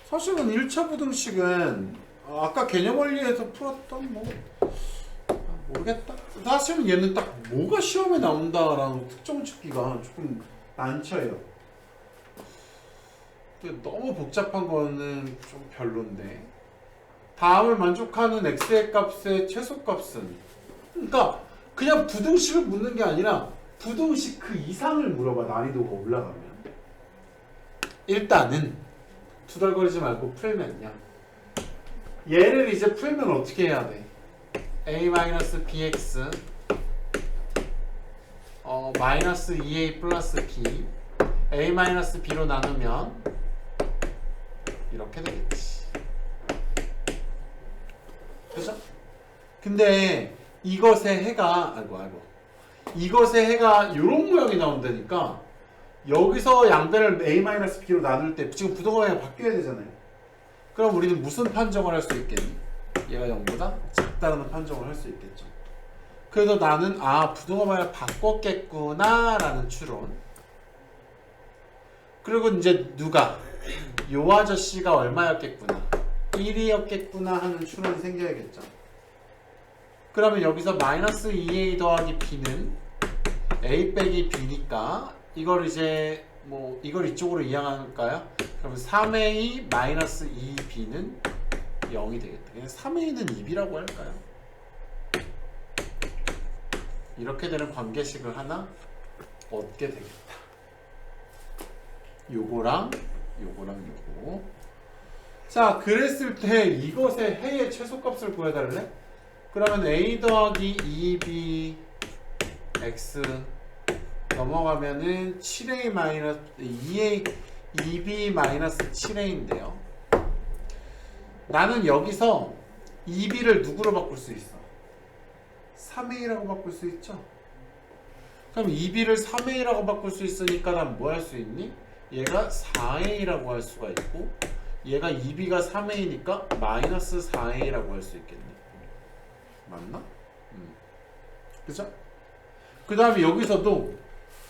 사실은 1차 부등식은 아까 개념 원리에서 풀었던 뭐 모르겠다. 사실은 얘는 딱 뭐가 시험에 나온다라는 특정 찾기가 조금 난처해요. 너무 복잡한 거는 좀 별론데 다음을 만족하는 x의 값의 최소값은 그러니까 그냥 부등식을 묻는 게 아니라 부등식 그 이상을 물어봐. 난이도가 올라가면 일단은 투덜거리지 말고 풀면요 얘를 이제 풀면 어떻게 해야 돼? a-bx 마이너스 2a 플러스 b a-b로 나누면 이렇게 되겠지. 그죠? 근데 이것의 해가 이것의 해가 이런 모양이 나온다니까 여기서 양변을 a-b로 나눌 때 지금 부등호가 바뀌어야 되잖아요. 그럼 우리는 무슨 판정을 할 수 있겠니? 얘가 0보다 작다는 판정을 할 수 있겠죠. 그래서 나는 부등호방을 바꿨겠구나 라는 추론. 그리고 이제 누가 요 아저씨가 얼마였겠구나 1이었겠구나 하는 추론이 생겨야겠죠. 그러면 여기서 마이너스 2a 더하기 b는 a 빼기 b니까 이걸 이제 뭐 이걸 이쪽으로 이항할까요? 그러면 3a 마이너스 2b는 0이 되겠다. 그냥 3a는 2b라고 할까요? 이렇게 되는 관계식을 하나 얻게 되겠다. 요거랑 요거. 자, 그랬을 때 이것의 해의 최소값을 구해달래? 그러면 a 더하기 2b x 넘어가면은 7a 마이너스 2b 마이너스 7a인데요. 나는 여기서 2b를 누구로 바꿀 수 있어? 3a라고 바꿀 수 있죠? 그럼 2b를 3a라고 바꿀 수 있으니까 난 뭐 할 수 있니? 얘가 4a라고 할 수가 있고 얘가 2b가 3a니까 마이너스 4a라고 할 수 있겠네. 맞나? 그죠? 그 다음에 여기서도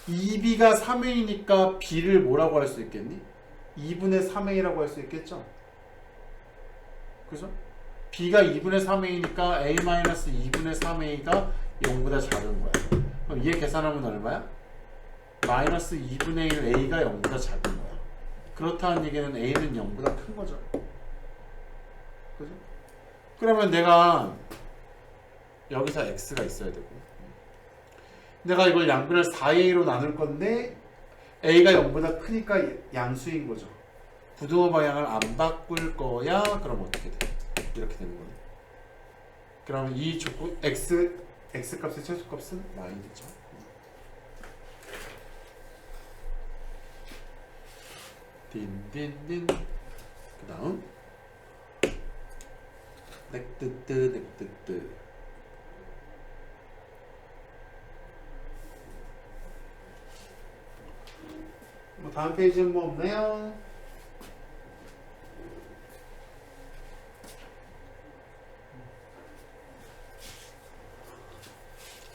2b가 3a니까 b를 뭐라고 할 수 있겠니? 2분의 3a라고 할 수 있겠죠? 그죠? b가 2분의 3a니까 a-2분의 3a가 0보다 작은 거야. 그럼 얘 계산하면 얼마야? 마이너스 2분의 1 a가 0보다 작은 거야. 그렇다는 얘기는 a는 0보다 큰 거죠. 그죠? 그러면 내가 여기서 x가 있어야 되고 내가 이걸 양변을 4a로 나눌 건데 a가 0보다 크니까 양수인 거죠. 부등호 방향을 안 바꿀 거야. 그럼 어떻게 돼? 이렇게 되는 거네. 그러면 이 조건 x 값의 최소값은 y겠죠. 딘딘딘. 그다음 넥뜨뜨. 뭐 다음 페이지는 뭐 없나요?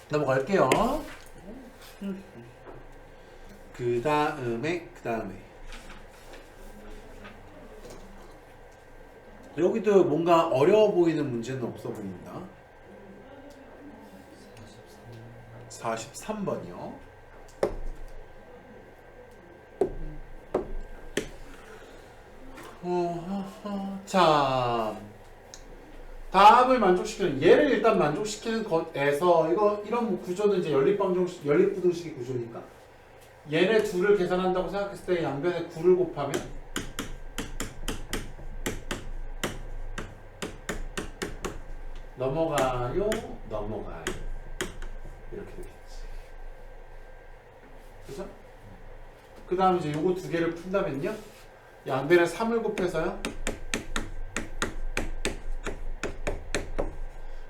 넘어갈게요. 그 다음에 여기도 뭔가 어려워 보이는 문제는 없어 보인다. 43번이요. 자, 답을 만족시키는 얘를 일단 만족시키는 것에서 이런 구조는 이제 연립부등식의 구조니까 얘네 둘을 계산한다고 생각했을 때 양변에 9를 곱하면 넘어가요 이렇게 되겠지. 그죠? 그 다음에 이제 요거 두 개를 푼다면요. 양변에 3을 곱해서요.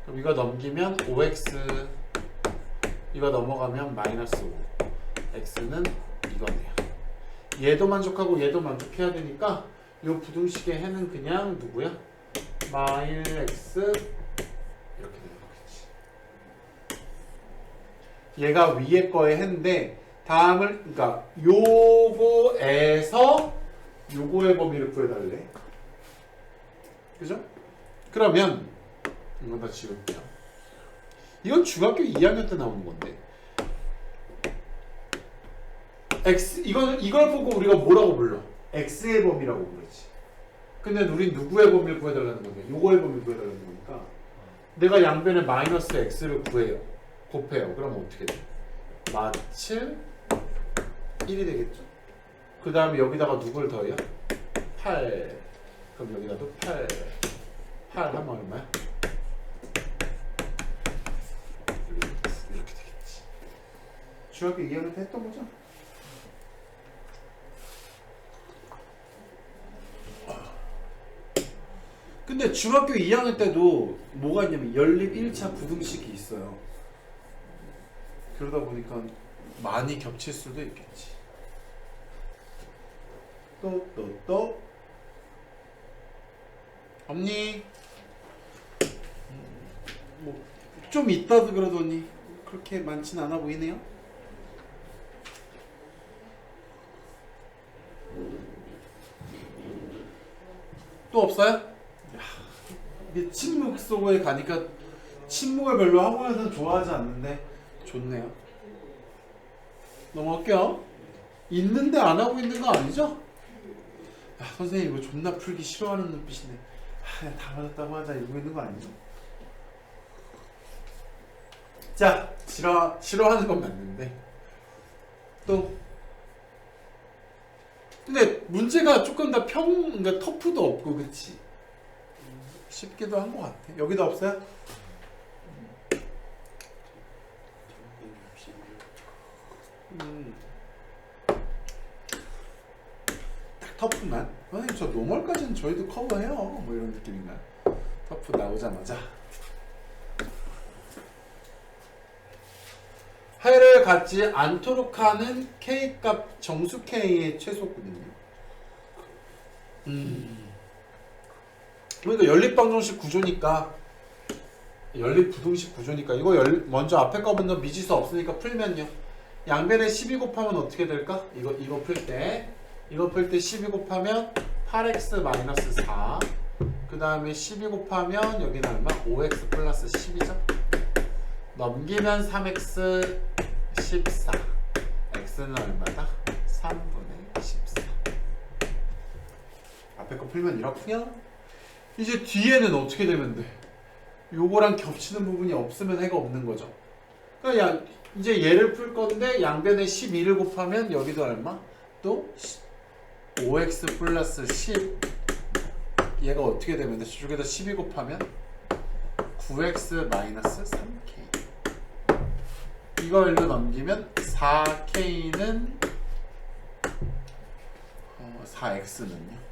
그럼 이거 넘기면 5x, 이거 넘어가면 마이너스 5. x는 이거네요. 얘도 만족하고 얘도 만족해야 되니까 요 부등식의 해는 그냥 누구야? 마일 x 이렇게 되는 거겠지. 얘가 위에 거의 해인데 다음을 그러니까 요거에서 요거의 범위를 구해달래. 그죠? 그러면 이건 다 지울게요. 이건 중학교 2학년 때 나오는 건데 x 이걸 보고 우리가 뭐라고 불러? x의 범위라고 부르지. 근데 우린 누구의 범위를 구해달라는 건데 요거의 범위를 구해달라는 거니까 내가 양변에 마이너스 x를 구해요. 곱해요. 그럼 어떻게 돼? 마7 1이 되겠죠? 그 다음에 여기다가 누구를 더해요? 8. 그럼 여기다도 8 하면 얼마야? 이렇게 되겠지. 중학교 2학년 때 했던 거죠? 근데 중학교 2학년 때도 뭐가 있냐면 연립 1차 부등식이 있어요. 그러다 보니까 많이 겹칠 수도 있겠지. 또 언니 뭐 좀 있다도 그러더니 그렇게 많진 않아 보이네요. 또 없어요? 침묵 속에 가니까 침묵을 별로 학원에서는 좋아하지 않는데 좋네요. 넘어갈게요. 있는데 안 하고 있는 거 아니죠? 야, 선생님 이거 존나 풀기 싫어하는 눈빛인데 그냥 다 맞았다고 하자 이러고 있는 거 아니죠? 자, 싫어하는 건 맞는데 또 근데 문제가 조금 더 그러니까 터프도 없고 그치? 쉽기도 한 것 같아. 여기도 없어요? 딱 터프만. 선생님 저 노멀까지는 저희도 커버해요. 뭐 이런 느낌인가요? 터프 나오자마자 해를 갖지 않도록 하는 K값 정수 K의 최소거든요. 그러니까 연립방정식 구조니까 연립부등식 구조니까 이거 먼저 앞에 거 먼저 미지수 없으니까 풀면요. 양변에 12 곱하면 어떻게 될까? 이거 풀 때 12 곱하면 8x 4. 그 다음에 12 곱하면 여기는 얼마? 5x 플러스 10이죠. 넘기면 3x 14. x는 얼마다? 3분의 14. 앞에 거 풀면 이렇고요. 이제 뒤에는 어떻게 되면 돼? 요거랑 겹치는 부분이 없으면 해가 없는 거죠. 그러니까 이제 얘를 풀 건데 양변에 12를 곱하면 여기도 얼마? 또 5x 플러스 10. 얘가 어떻게 되면 돼? 저쪽에다 12 곱하면 9x 마이너스 3k. 이걸로 넘기면 4k는 4x는요?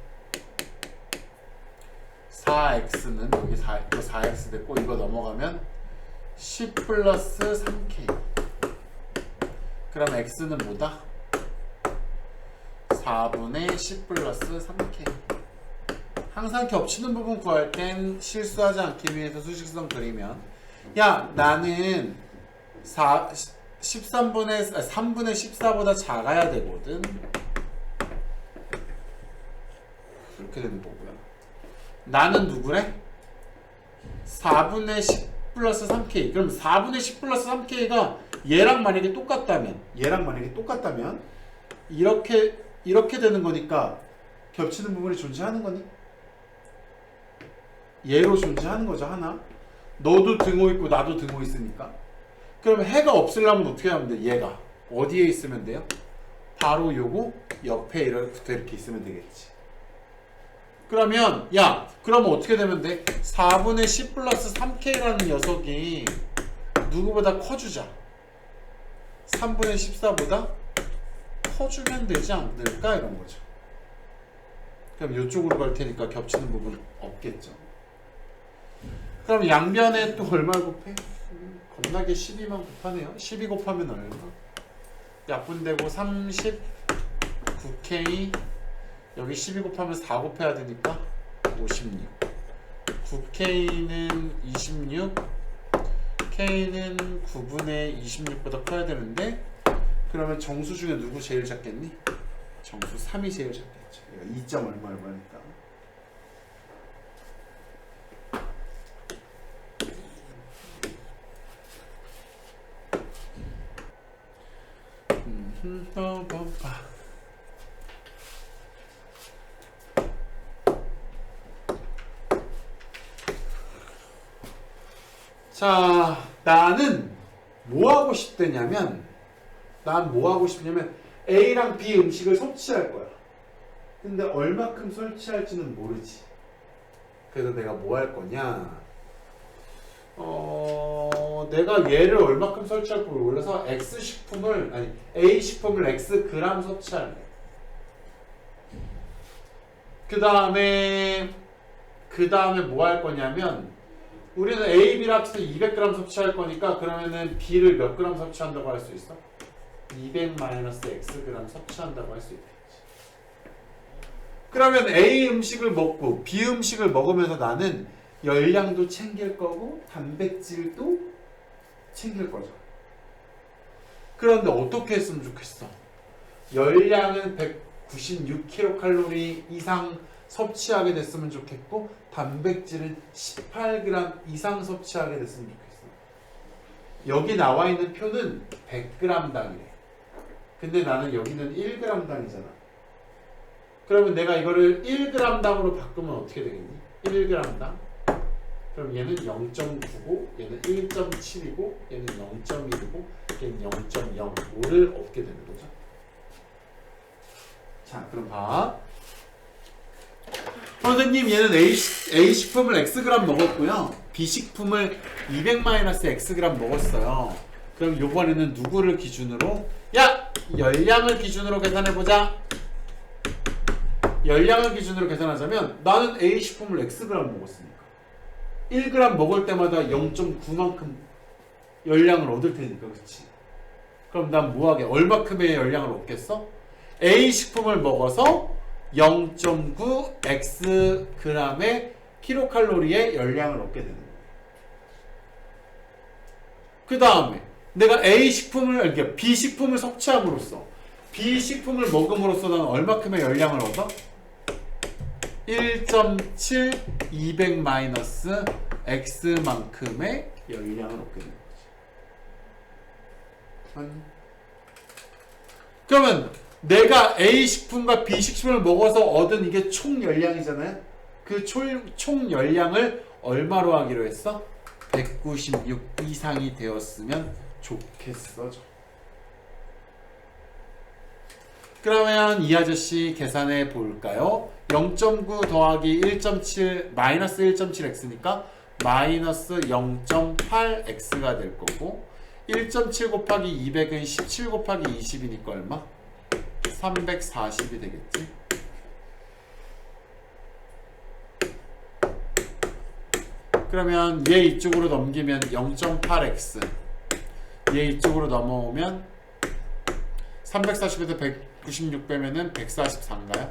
4x는 여기 4x 됐고 이거 넘어가면 10 플러스 3k. 그럼 x는 뭐다? 4분의 10 플러스 3k. 항상 겹치는 부분 구할 땐 실수하지 않기 위해서 수직선 그리면 나는 3분의 14보다 작아야 되거든. 이렇게 되는 거고요. 나는 누구래? 4분의 10 플러스 3k. 그럼 4분의 10 플러스 3k가 얘랑 만약에 똑같다면 이렇게 되는 거니까 겹치는 부분이 존재하는 거니? 얘로 존재하는 거죠. 하나. 너도 등호 있고 나도 등호 있으니까. 그럼 해가 없으려면 어떻게 하면 돼? 얘가 어디에 있으면 돼요? 바로 요거 옆에 이렇게 있으면 되겠지. 그러면 그러면 어떻게 되면 돼? 4분의 10 플러스 3k라는 녀석이 누구보다 커주자. 3분의 14보다 쳐주면 되지 않을까 이런 거죠. 그럼 이쪽으로 갈 테니까 겹치는 부분 없겠죠. 그럼 양변에 또 얼마 곱해? 겁나게 12만 곱하네요. 12 곱하면 얼마? 약분되고 39K 여기 12 곱하면 4 곱해야 되니까 56. 9K는 26 K는 9분의 26보다 커야 되는데 그러면 정수 중에 누구 제일 작겠니? 정수 3이 제일 작겠죠. 2점 얼마니까. 자, 나는 뭐 하고 싶대냐면 A랑 B 음식을 섭취할 거야. 근데 얼마큼 섭취할지는 모르지. 그래서 내가 뭐 할 거냐? 내가 얘를 얼마큼 섭취할지 몰라서 A 식품을 X 그램 섭취할래. 그 다음에 뭐 할 거냐면 우리는 A, B를 합쳐서 200g 섭취할 거니까 그러면은 B를 몇 g 섭취한다고 할 수 있어? 200-X g 섭취한다고 할 수 있겠지. 그러면 A 음식을 먹고 B 음식을 먹으면서 나는 열량도 챙길 거고 단백질도 챙길 거죠. 그런데 어떻게 했으면 좋겠어? 열량은 196kcal 이상 섭취하게 됐으면 좋겠고 단백질은 18g 이상 섭취하게 됐으면 좋겠어. 여기 나와 있는 표는 100g당이래. 근데 나는 여기는 1g당이잖아. 그러면 내가 이거를 1g당으로 바꾸면 어떻게 되겠니? 1g당. 그럼 얘는 0.9고 얘는 1.7이고 얘는 0.1이고 얘는 0.05를 얻게 되는 거죠. 자, 그럼 봐. 선생님, 얘는 A 식품을 Xg 먹었고요. B 식품을 200-Xg 먹었어요. 그럼 요번에는 누구를 기준으로? 야! 열량을 기준으로 계산해보자. 열량을 기준으로 계산하자면 나는 A 식품을 Xg 먹었으니까 1g 먹을 때마다 0.9만큼 열량을 얻을 테니까, 그치? 그럼 난 뭐하게? 얼마큼의 열량을 얻겠어? A 식품을 먹어서 0.9Xg의 킬로칼로리의 열량을 얻게 되는 거예요. 그 다음에 내가 그러니까 B 식품을 섭취함으로써 B 식품을 먹음으로써 나는 얼마큼의 열량을 얻어? 1.7 200-X만큼의 열량을 얻게 되는 거지. 그러면 내가 A 식품과 B 식품을 먹어서 얻은 이게 총 열량이잖아요. 그 총 열량을 얼마로 하기로 했어? 196 이상이 되었으면 좋겠어. 그러면 이 아저씨 계산해 볼까요? 0.9 더하기 1.7 마이너스 1.7x니까 마이너스 0.8x가 될 거고 1.7 곱하기 200은 17 곱하기 20이니까 얼마? 340이 되겠지? 그러면 얘 이쪽으로 넘기면 0.8x 얘 이쪽으로 넘어오면 340에서 196 빼면은 144인가요?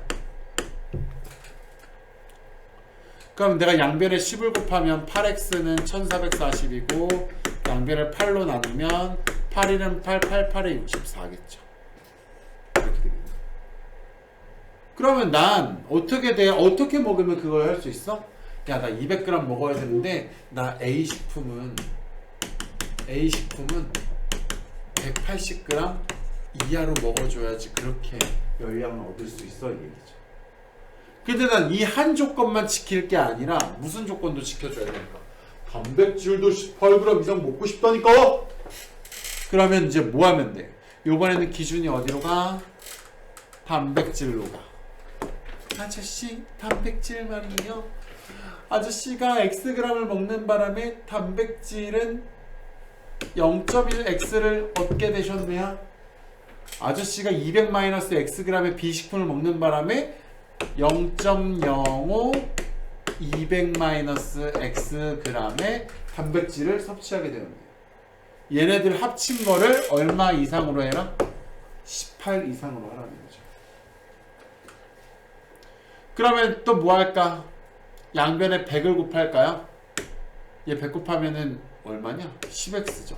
그럼 내가 양변에 10을 곱하면 8x는 1440이고 양변을 8로 나누면 8, 1은 8, 8, 8에 64겠죠. 이렇게 되겠네. 그러면 난 어떻게 먹으면 그걸 할 수 있어? 야, 나 200g 먹어야 되는데 나 A 식품은 180g 이하로 먹어줘야지 그렇게 열량을 얻을 수 있어, 이 얘기죠. 근데 난 이 한 조건만 지킬 게 아니라 무슨 조건도 지켜줘야 되니까 단백질도 18g 이상 먹고 싶다니까. 그러면 이제 뭐 하면 돼? 요번에는 기준이 어디로 가? 단백질로 가. 아저씨, 단백질 말이요. 아저씨가 Xg을 먹는 바람에 단백질은 0.1X를 얻게 되셨네요. 아저씨가 200-Xg의 비식품을 먹는 바람에 0.05 200-Xg의 단백질을 섭취하게 되는 거예요. 얘네들 합친 거를 얼마 이상으로 해라? 18 이상으로 하라는 거죠. 그러면 또 뭐 할까? 양변에 100을 곱할까요? 얘 100 곱하면은 얼마냐? 10x죠.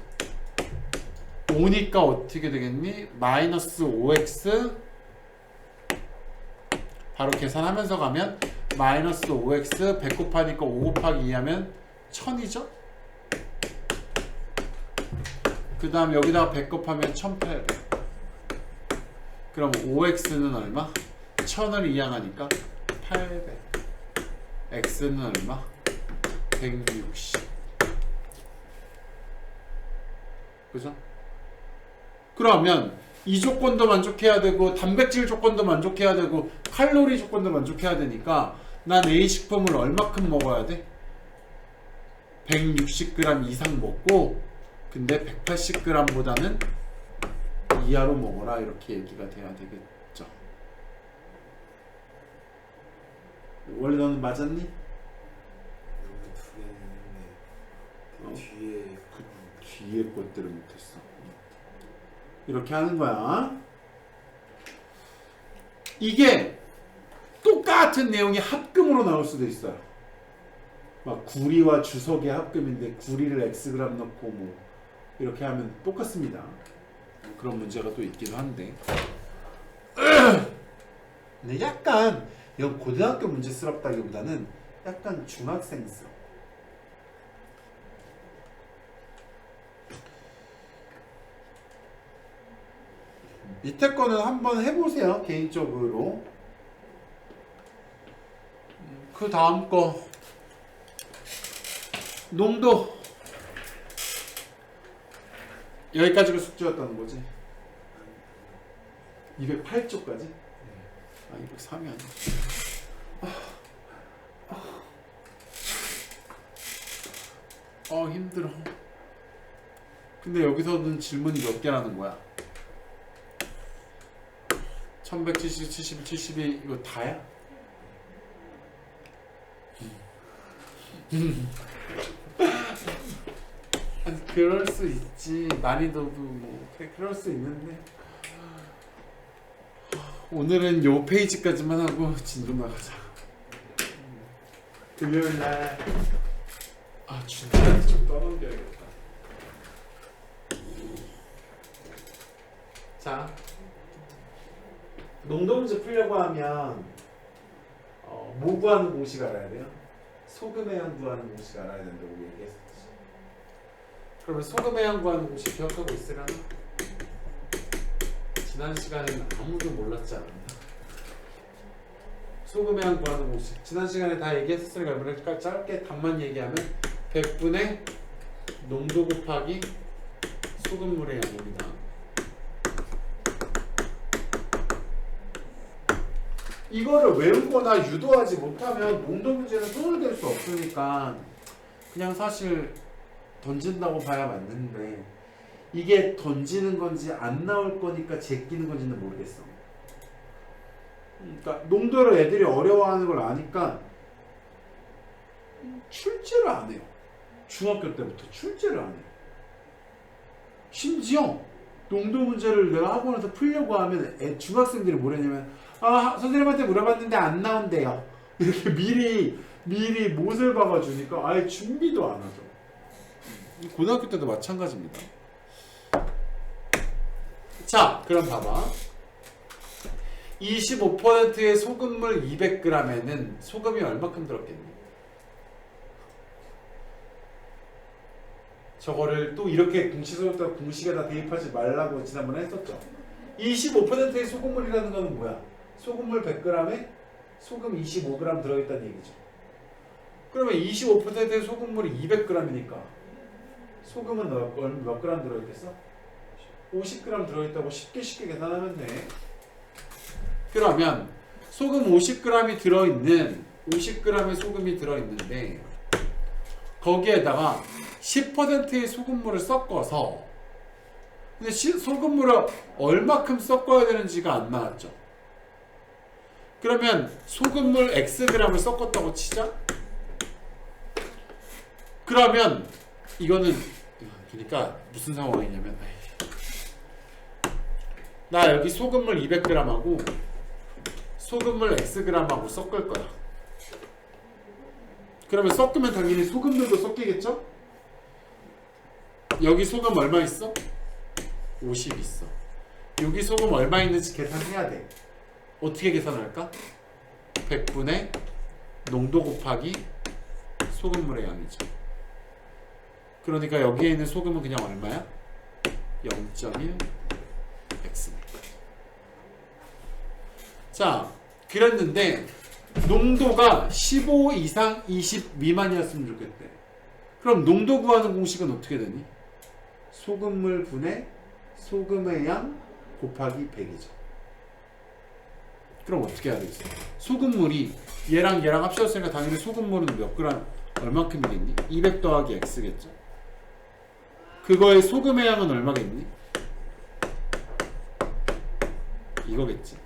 5니까 어떻게 되겠니? 마이너스 5x 바로 계산하면서 가면 마이너스 5x 100 곱하니까 5 곱하기 2 하면 1000이죠? 그 다음 여기다가 100 곱하면 1800. 그럼 5x는 얼마? 1000을 이항하니까 800. x는 얼마? 160. 그죠? 그러면 이 조건도 만족해야 되고 단백질 조건도 만족해야 되고 칼로리 조건도 만족해야 되니까 난 A 식품을 얼마큼 먹어야 돼? 160g 이상 먹고 근데 180g보다는 이하로 먹어라 이렇게 얘기가 돼야 되겠죠. 원래 너는 맞았니? 여기 두 개는 했는데 그 뒤에 것들을 못했어. 이렇게 하는 거야. 이게 똑같은 내용이 합금으로 나올 수도 있어요. 막 구리와 주석의 합금인데 구리를 xg 넣고 뭐 이렇게 하면 똑같습니다. 그런 문제가 또 있기도 한데 근데 약간 이건 고등학교 문제스럽다기보다는 약간 중학생스러워. 밑에 거는 한번 해보세요. 개인적으로. 그 다음 거 농도 여기까지가 숙제였다는 거지. 208쪽까지? 아 203이 아니야. 힘들어. 근데 여기서는 질문이 몇 개라는 거야? 1170, 71, 72 이거 다야? 아니 그럴 수 있지. 난이도도 뭐 그럴 수 있는데 오늘은 요 페이지까지만 하고 진도 나가자. 금요일날 준비한테 좀 떠넘겨야겠다. 자 농도 문제 풀려고 하면 뭐 구하는 공식 알아야 돼요? 소금의 양 구하는 공식 알아야 된다고 얘기했었지. 그러면 소금의 양 구하는 공식 기억하고 있으려나? 지난 시간에는 아무도 몰랐지 않았나? 소금의 양 구하는 공식 지난 시간에 다 얘기했었으니까 이번에 짧게 답만 얘기하면 100분의 농도 곱하기 소금물의 양입니다. 이거를 외우거나 유도하지 못하면 농도 문제는 손을 댈 수 없으니까 그냥 사실 던진다고 봐야 맞는데 이게 던지는 건지 안 나올 거니까 제끼는 건지는 모르겠어. 그러니까 농도를 애들이 어려워하는 걸 아니까 출제를 안 해요. 중학교 때부터 출제를 안 해요. 심지어 농도 문제를 내가 학원에서 풀려고 하면 중학생들이 뭐랬냐면 선생님한테 물어봤는데 안 나온대요. 이렇게 미리 못을 박아주니까 아예 준비도 안 하죠. 고등학교 때도 마찬가지입니다. 자, 그럼 봐봐. 25%의 소금물 200g에는 소금이 얼마큼 들었겠니? 저거를 또 이렇게 공식에다 대입하지 말라고 지난번에 했었죠. 25%의 소금물이라는 건 뭐야? 소금물 100g에 소금 25g 들어있다는 얘기죠. 그러면 25%의 소금물이 200g이니까 소금은 몇 g 들어있겠어? 50g 들어있다고 쉽게 계산하면 돼. 그러면 소금 50g이 들어있는 50g의 소금이 들어있는데 거기에다가 10%의 소금물을 섞어서 근데 소금물을 얼마큼 섞어야 되는지가 안 나왔죠. 그러면 소금물 Xg을 섞었다고 치자. 그러면 이거는 그러니까 무슨 상황이냐면 나 여기 소금물 200g하고 소금물 Xg하고 섞을 거야. 그러면 섞으면 당연히 소금물도 섞이겠죠? 여기 소금 얼마 있어? 50 있어. 여기 소금 얼마 있는지 계산해야 돼. 어떻게 계산할까? 100분의 농도 곱하기 소금물의 양이죠. 그러니까 여기에 있는 소금은 그냥 얼마야? 0.1 X입니다. 자, 그랬는데 농도가 15 이상 20 미만이었으면 좋겠대. 그럼 농도 구하는 공식은 어떻게 되니? 소금물 분의 소금의 양 곱하기 100이죠. 그럼 어떻게 해야 되겠어? 소금물이 얘랑 합쳤으니까 당연히 소금물은 몇 그램 얼마큼이겠니? 200 더하기 X겠죠. 그거의 소금의 양은 얼마겠니? 이거겠지.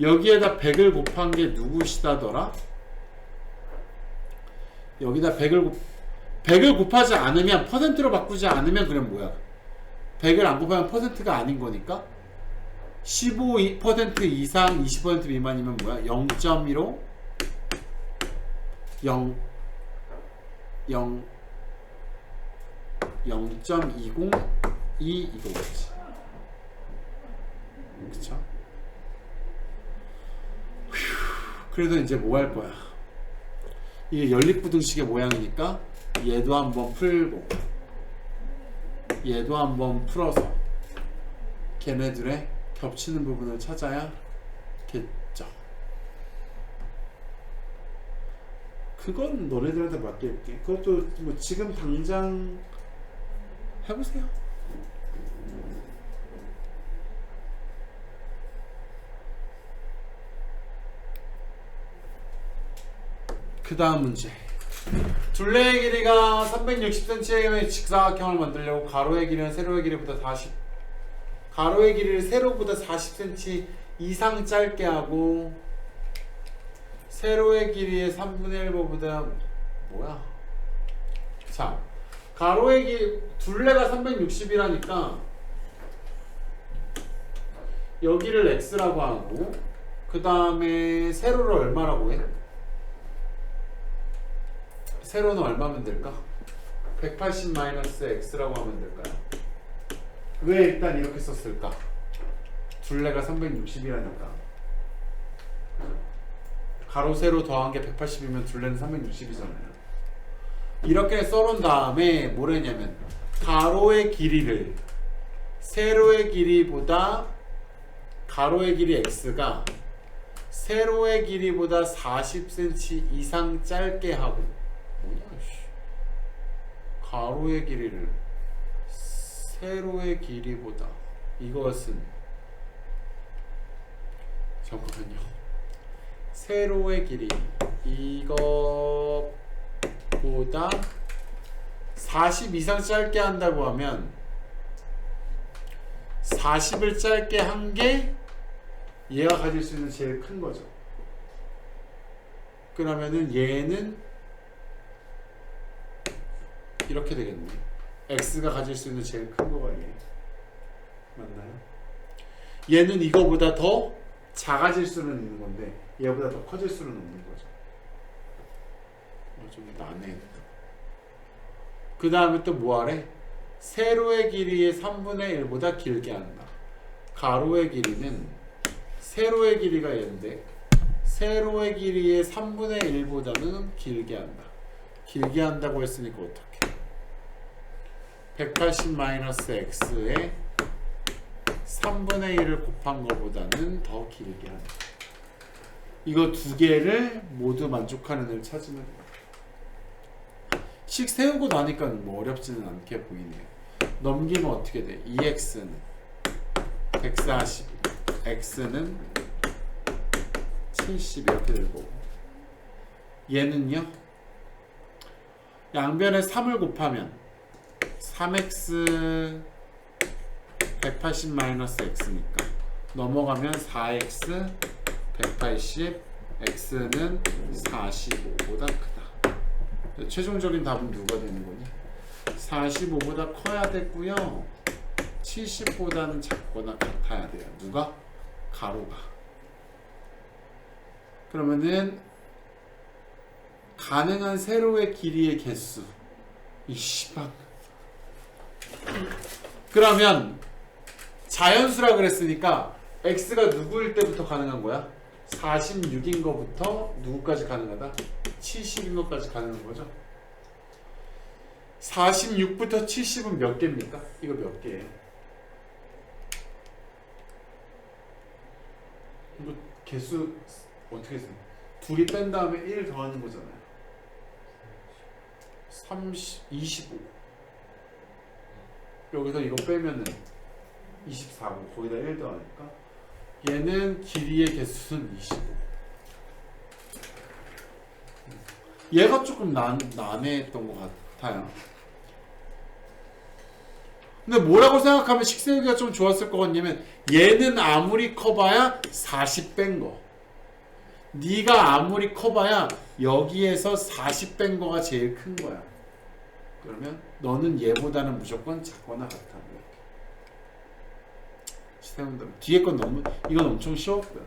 여기에다 100을 곱한 게 누구시다더라? 여기다 100을 곱하지 않으면 퍼센트로 바꾸지 않으면 그럼 뭐야? 100을 안 곱하면 퍼센트가 아닌 거니까 15% 이상 20% 미만이면 뭐야? 0.15 0.202 이거겠지. 그쵸? 그래서 이제 뭐 할 거야? 이게 연립부등식의 모양이니까 얘도 한번 풀고 얘도 한번 풀어서 걔네들의 겹치는 부분을 찾아야겠죠. 그건 너네들한테 맡길게. 그것도 뭐 지금 당장 해보세요. 그 다음 문제. 둘레의 길이가 360cm의 직사각형을 만들려고 가로의 길이는 세로의 길이보다 가로의 길이를 세로보다 40cm 이상 짧게 하고 세로의 길이의 3분의 1보다 뭐야? 자, 가로의 길이 둘레가 360이라니까 여기를 x라고 하고 그 다음에 세로를 얼마라고 해? 세로는 얼마면 될까? 180 마이너스 x라고 하면 될까요? 왜 일단 이렇게 썼을까? 둘레가 360이라니까 가로 세로 더한 게 180이면 둘레는 360이잖아요. 이렇게 써놓은 다음에 뭘 했냐면 가로의 길이를 세로의 길이보다 가로의 길이 x가 세로의 길이보다 40cm 이상 짧게 하고 뭐야 씨. 가로의 길이를 세로의 길이보다 이것은 잠깐만요. 세로의 길이 이것보다 40 이상 짧게 한다고 하면 40을 짧게 한 게 얘가 가질 수 있는 제일 큰 거죠. 그러면은 얘는 이렇게 되겠네. x가 가질 수 있는 제일 큰 거가 얘. 맞나요? 얘는 이거보다 더 작아질 수는 있는 건데 얘보다 더 커질 수는 없는 거죠. 좀 난해. 그 다음에 또 뭐하래? 세로의 길이의 3분의 1보다 길게 한다. 가로의 길이는 세로의 길이가 얘인데 세로의 길이의 3분의 1보다는 길게 한다. 길게 한다고 했으니까 어떻게? 180 마이너스 x에 3분의 1을 곱한 것보다는 더 길게 한다. 이거 두 개를 모두 만족하는 애를 찾으면 돼요. 식 세우고 나니까 뭐 어렵지는 않게 보이네요. 넘기면 어떻게 돼? 2x는 140, x는 70 이렇게 될 거고 얘는요? 양변에 3을 곱하면 3x 180 마이너스 x니까 넘어가면 4x 180 x는 45보다 크다. 최종적인 답은 누가 되는 거니? 45보다 커야 됐고요. 70보다는 작거나 같아야 돼요. 누가? 가로가. 그러면은 가능한 세로의 길이의 개수. 이 씨발. 그러면 자연수라 그랬으니까 x가 누구일 때부터 가능한 거야? 46인 거부터 누구까지 가능하다? 70인 것까지 가능한 거죠. 46부터 70은 몇 개입니까? 이거 몇 개예요? 이거 개수 어떻게 써요? 둘이 뺀 다음에 1 더하는 거잖아요. 25. 여기서 이거 빼면은 24고 거기다 1 더하니까 얘는 길이의 개수는 25. 얘가 조금 난해했던 것 같아요. 근데 뭐라고 생각하면 식세우기가 좀 좋았을 것 같냐면 얘는 아무리 커봐야 40 뺀 거. 네가 아무리 커봐야 여기에서 40 뺀 거가 제일 큰 거야. 그러면 너는 얘보다는 무조건 작거나 같아. 시세운다. 뒤에 건 너무 이건 엄청 쉬웠고요.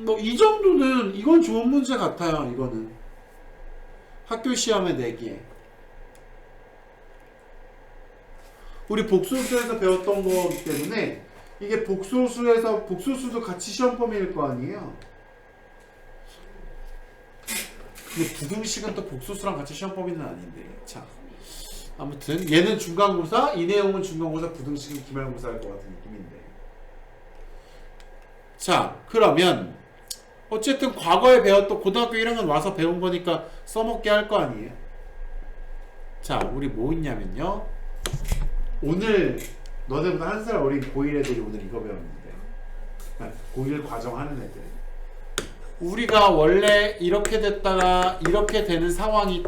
뭐 이 정도는 이건 좋은 문제 같아요. 이거는 학교 시험에 내기에 우리 복소수에서 배웠던 거기 때문에 이게 복소수에서 복소수도 같이 시험 범위일 거 아니에요. 근데 부등식은 또 복소수랑 같이 시험 범위는 아닌데. 자, 아무튼 얘는 중간고사, 이 내용은 중간고사, 부등식은 기말고사일 것 같은 느낌인데. 자, 그러면 어쨌든 과거에 배웠던 고등학교 1학년 와서 배운 거니까 써먹게 할 거 아니에요. 자, 우리 뭐 있냐면요. 오늘 너네보다 한 살 어린 고1 애들이 오늘 이거 배웠는데, 고1 과정하는 애들. 우리가 원래 이렇게 됐다가 이렇게 되는 상황이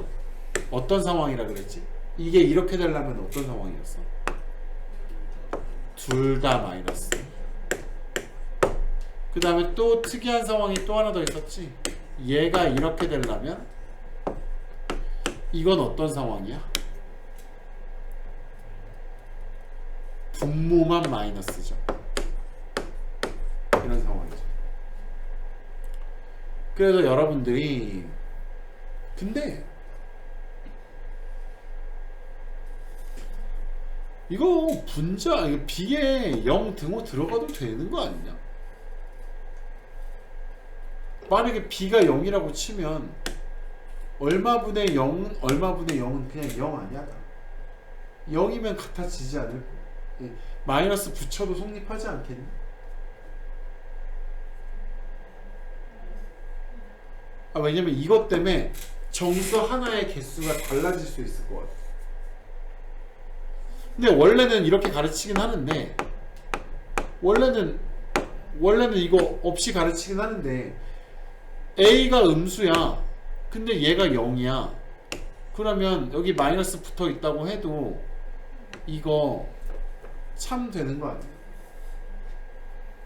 어떤 상황이라 그랬지? 이게 이렇게 되려면 어떤 상황이었어? 둘 다 마이너스. 그 다음에 또 특이한 상황이 또 하나 더 있었지. 얘가 이렇게 되려면 이건 어떤 상황이야? 분모만 마이너스죠. 이런 상황이죠. 그래서 여러분들이 근데 이거 분자 이거 B에 0 등호 들어가도 되는 거 아니냐? 만약에 B가 0이라고 치면 얼마분의 0 얼마분의 0은 그냥 0 아니야? 0이면 같아지지 않을까? 마이너스 붙여도 성립하지 않겠니? 왜냐면 이것 때문에 정수 하나의 개수가 달라질 수 있을 것 같아. 근데 원래는 이렇게 가르치긴 하는데 원래는 이거 없이 가르치긴 하는데 A가 음수야. 근데 얘가 0이야. 그러면 여기 마이너스 붙어 있다고 해도 이거 참 되는 거 아니야?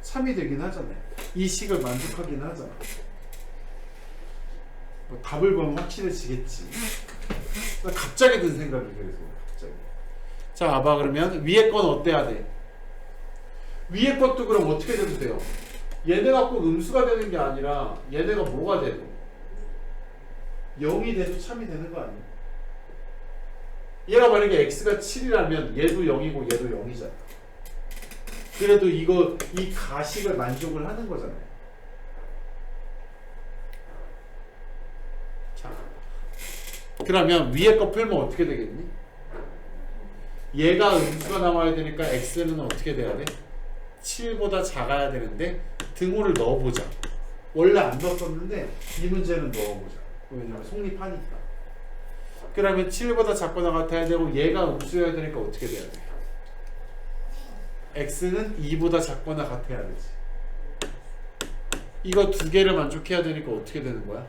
참이 되긴 하잖아요. 이 식을 만족하긴 하잖아. 뭐 답을 보면 확실해지겠지. 갑자기 든 생각이 그래서 갑자기. 자, 봐봐. 그러면 위에 건 어때야 돼? 위에 것도 그럼 어떻게 돼도 돼요? 얘네가 꼭 음수가 되는 게 아니라 얘네가 뭐가 돼도 0이 돼도 참이 되는 거 아니야? 얘가 만약에 x가 7이라면 얘도 0이고 얘도 0이잖아. 그래도 이 가식을 만족을 하는 거잖아요. 자, 그러면 위에 거 풀면 어떻게 되겠니? 얘가 음수가 나와야 되니까 x는 어떻게 돼야 돼? 7보다 작아야 되는데 등호를 넣어보자. 원래 안 넣었었는데 이 문제는 넣어보자. 왜냐면 성립하니까. 그러면 7보다 작거나 같아야 되고 얘가 음수여야 되니까 어떻게 돼야 돼? x는 2보다 작거나 같아야 되지. 이거 두 개를 만족해야 되니까 어떻게 되는 거야?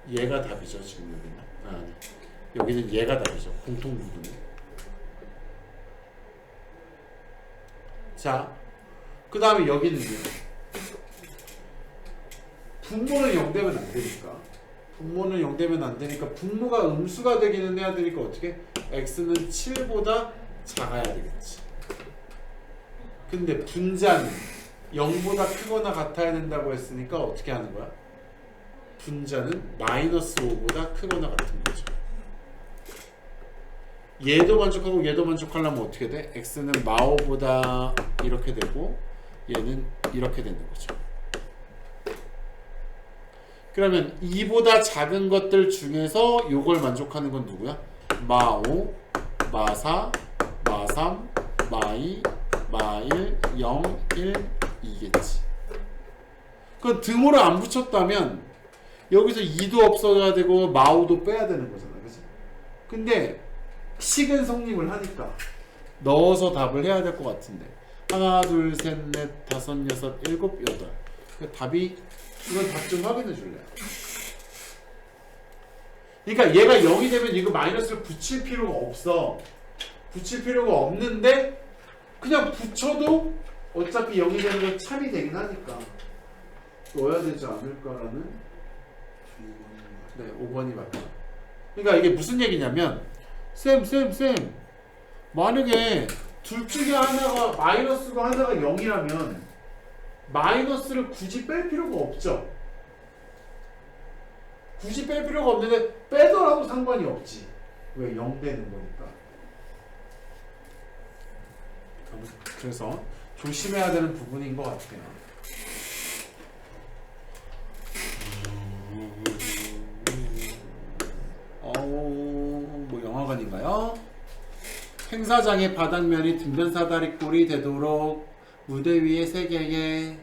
얘가 답이죠. 지금 여기는. 아니. 여기는 얘가 답이죠. 공통 부분이. 자, 그 다음에 여기는요. 분모는 0 되면 안 되니까. 분모는 0 되면 안 되니까 분모가 음수가 되기는 해야 되니까 어떻게? x는 7보다 작아야 되겠지. 근데 분자는 0보다 크거나 같아야 된다고 했으니까 어떻게 하는 거야? 분자는 마이너스 5보다 크거나 같은 거죠. 얘도 만족하고 얘도 만족하려면 어떻게 돼? x는 마5보다 이렇게 되고 얘는 이렇게 되는 거죠. 그러면 2보다 작은 것들 중에서 요걸 만족하는 건 누구야? 마5, 마4, 마3, 마2, 마1, 0, 1, 2겠지. 그건 등호를 안 붙였다면 여기서 2도 없어야 되고 마5도 빼야 되는 거잖아. 그치? 근데 식은 성립을 하니까 넣어서 답을 해야 될 것 같은데 하나, 둘, 셋, 넷, 다섯, 여섯, 일곱, 여덟. 답이 이건 답 좀 확인해 줄래요? 그러니까 얘가 0이 되면 이거 마이너스를 붙일 필요가 없어. 붙일 필요가 없는데 그냥 붙여도 어차피 0이 되는 건 참이 되긴 하니까 넣어야 되지 않을까라는. 네, 5번이 맞다. 그러니까 이게 무슨 얘기냐면 쌤 만약에 둘 중에 하나가 마이너스고 하나가 0이라면 마이너스를 굳이 뺄 필요가 없죠. 굳이 뺄 필요가 없는데 빼더라도 상관이 없지. 왜? 0 되는 거니까. 그래서 조심해야 되는 부분인 것 같아요. 뭐 영화관인가요? 행사장의 바닥면이 등변 사다리꼴이 되도록 무대 위에 3개의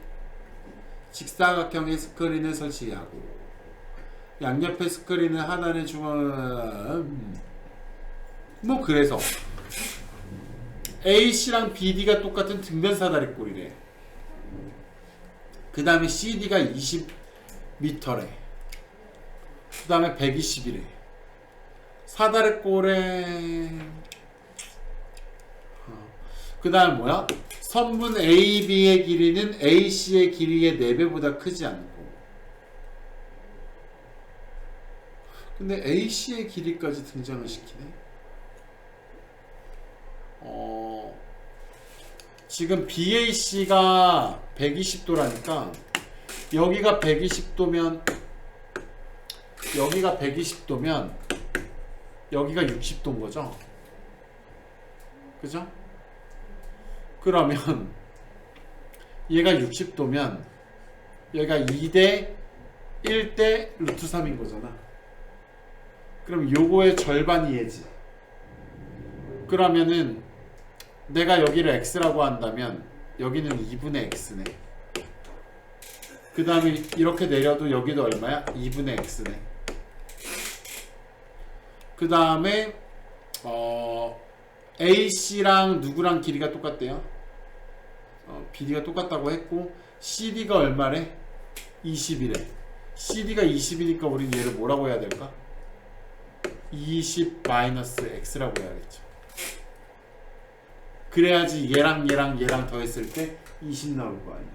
직사각형의 스크린을 설치하고 양옆의 스크린을 하단에 뭐 그래서 AC랑 BD가 똑같은 등변 사다리꼴이래. 그 다음에 CD가 20m래. 그 다음에 120이래. 사다리꼴에 그 다음 뭐야? 선분 AB의 길이는 AC의 길이의 4배보다 크지 않고. 근데 AC의 길이까지 등장을 시키네. 지금 BAC가 120도라니까 여기가 120도면 여기가 120도면 여기가 60도인 거죠. 그죠? 그러면 얘가 60도면 얘가 2대 1대 루트 3인 거잖아. 그럼 요거의 절반이 얘지. 그러면은 내가 여기를 x라고 한다면 여기는 2분의 x네. 그 다음에 이렇게 내려도 여기도 얼마야? 2분의 x네. 그 다음에 AC랑 누구랑 길이가 똑같대요? BD가 똑같다고 했고 CD가 얼마래? 20이래. CD가 20이니까 우린 얘를 뭐라고 해야 될까? 20-x라고 해야겠죠. 그래야지 얘랑 더했을 때 20 나올 거 아니야.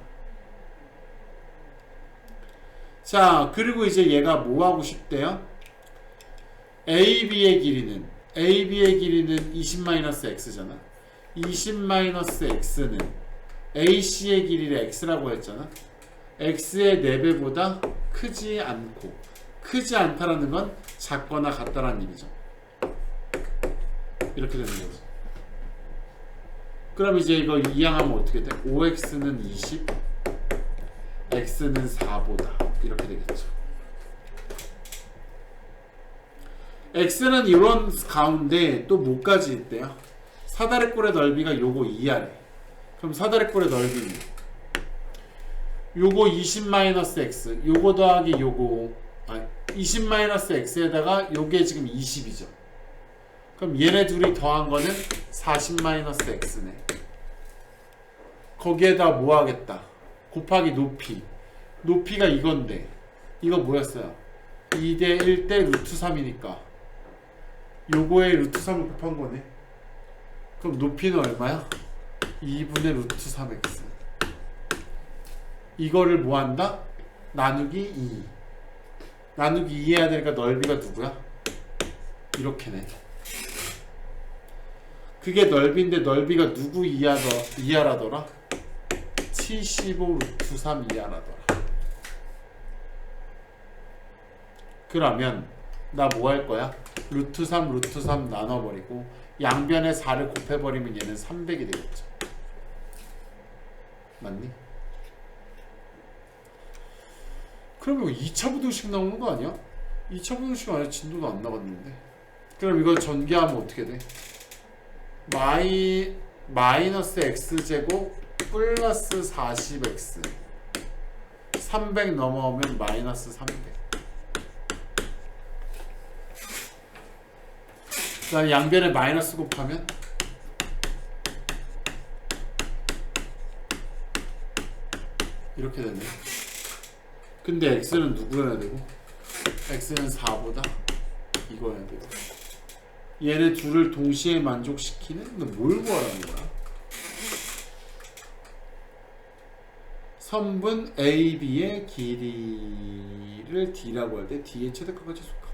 자, 그리고 이제 얘가 뭐 하고 싶대요? AB의 길이는 20-x잖아. 20-x는 AC의 길이를 x라고 했잖아. x의 4배보다 크지 않고, 크지 않다라는 건 작거나 같다라는 얘기죠. 이렇게 되는 거죠. 그럼 이제 이거 이항하면 어떻게 돼? 5x는 20, x는 4보다 이렇게 되겠죠. x는 이런 가운데 또 뭐까지 있대요? 사다리꼴의 넓이가 요거 이하래. 그럼 사다리꼴의 넓이는 요거 20-x, 요거 더하기 요거 20-x에다가 요게 지금 20이죠. 그럼 얘네 둘이 더한 거는 40-x네. 거기에다 뭐 하겠다? 곱하기 높이. 높이가 이건데 이거 뭐였어요? 2대 1대 루트 3이니까 요거에 루트 3을 곱한 거네. 그럼 높이는 얼마야? 2분의 루트 3x. 이거를 뭐 한다? 나누기 2. 나누기 2 해야 되니까 넓이가 누구야? 이렇게네. 그게 넓이인데 넓이가 누구 이하라더라? 75 루트 3 이하라더라. 그러면 나 뭐 할 거야? 루트 3 나눠버리고 양변에 4를 곱해버리면 얘는 300이 되겠죠. 맞니? 그럼 이거 2차 부등식 나오는 거 아니야? 2차 부등식 아니야? 진도도 안 나갔는데. 그럼 이거 전개하면 어떻게 돼? 마이너스 x제곱 플러스 40x 300 넘어오면 마이너스 300. 그 다음에 양변에 마이너스 곱하면 이렇게 되네. 근데 x는 누구여야 되고? x는 4보다 이거여야 되고. 얘네 둘을 동시에 만족시키는? 너 뭘 구하라는 거야? 선분 AB의 길이를 D라고 할 때 D의 최대값과 최소값.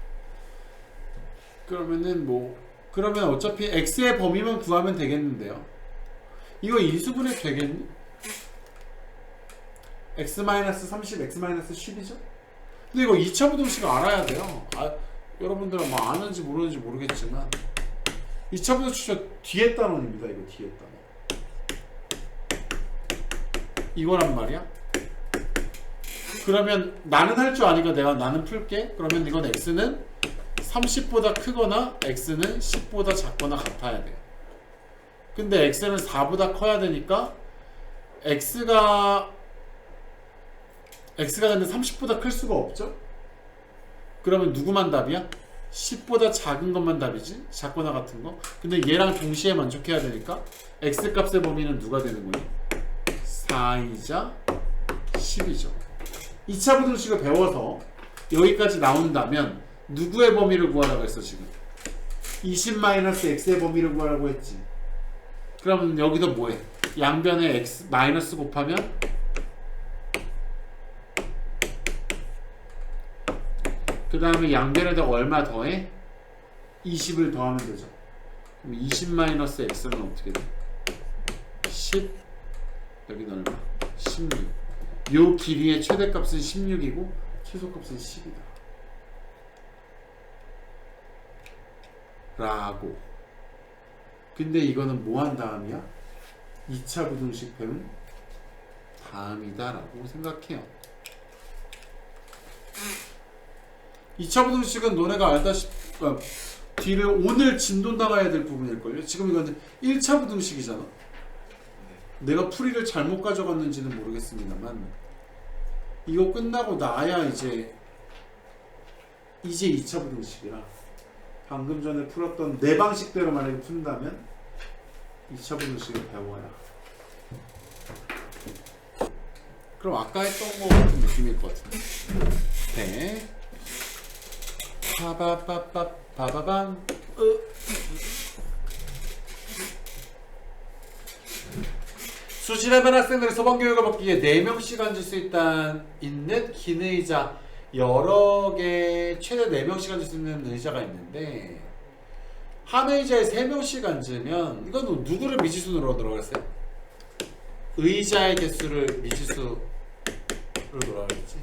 그러면 어차피 X의 범위만 구하면 되겠는데요. 이거 인수분해 되겠니? X-30, X-10이죠? 근데 이거 2차 부등식 알아야 돼요. 여러분들은 뭐 아는지 모르는지 모르겠지만 2차 부등식 뒤에 단원입니다. 이거 뒤에 단원. 이거란 말이야. 그러면 나는 할 줄 아니까 나는 풀게. 그러면 이건 x는 30보다 크거나 x는 10보다 작거나 같아야 돼. 근데 x는 4보다 커야 되니까 x가 근데 30보다 클 수가 없죠? 그러면 누구만 답이야? 10보다 작은 것만 답이지? 작거나 같은 거? 근데 얘랑 동시에 만족해야 되니까 x 값의 범위는 누가 되는 거니? 4이자 10이죠. 2차 부등식을 배워서 여기까지 나온다면 누구의 범위를 구하라고 했어 지금? 20-x의 범위를 구하라고 했지. 그럼 여기서 뭐해? 양변에 x 마이너스 곱하면 그 다음에 양변에다가 얼마 더해? 20을 더하면 되죠. 그럼 20-x는 어떻게 돼? 10 여기는 얼마? 16. 요 길이의 최대값은 16이고 최소값은 10이다 라고. 근데 이거는 뭐 한 다음이야? 2차 부등식 배운 다음이다 라고 생각해요. 2차 부등식은 너네가 알다시피 뒤를 오늘 진도 나가야 될 부분일걸요. 지금 이건 1차 부등식이잖아. 내가 풀이를 잘못 가져갔는지는 모르겠습니다만 이거 끝나고 나야 이제 2차 부등식이라 방금 전에 풀었던 내 방식대로 만약에 푼다면 2차 부등식을 배워야. 그럼 아까 했던 거 같은 느낌일 것 같은데. 네. 바바바바바바밤 수시레벨 학생들이 소방교육을 받기 위해 4명씩 앉을 수 있는 긴 의자 여러 개 최대 4명씩 앉을 수 있는 의자가 있는데 한 의자에 3명씩 앉으면 이건 누구를 미지수로 들어갔어요? 의자의 개수를 미지수로 들어가겠지.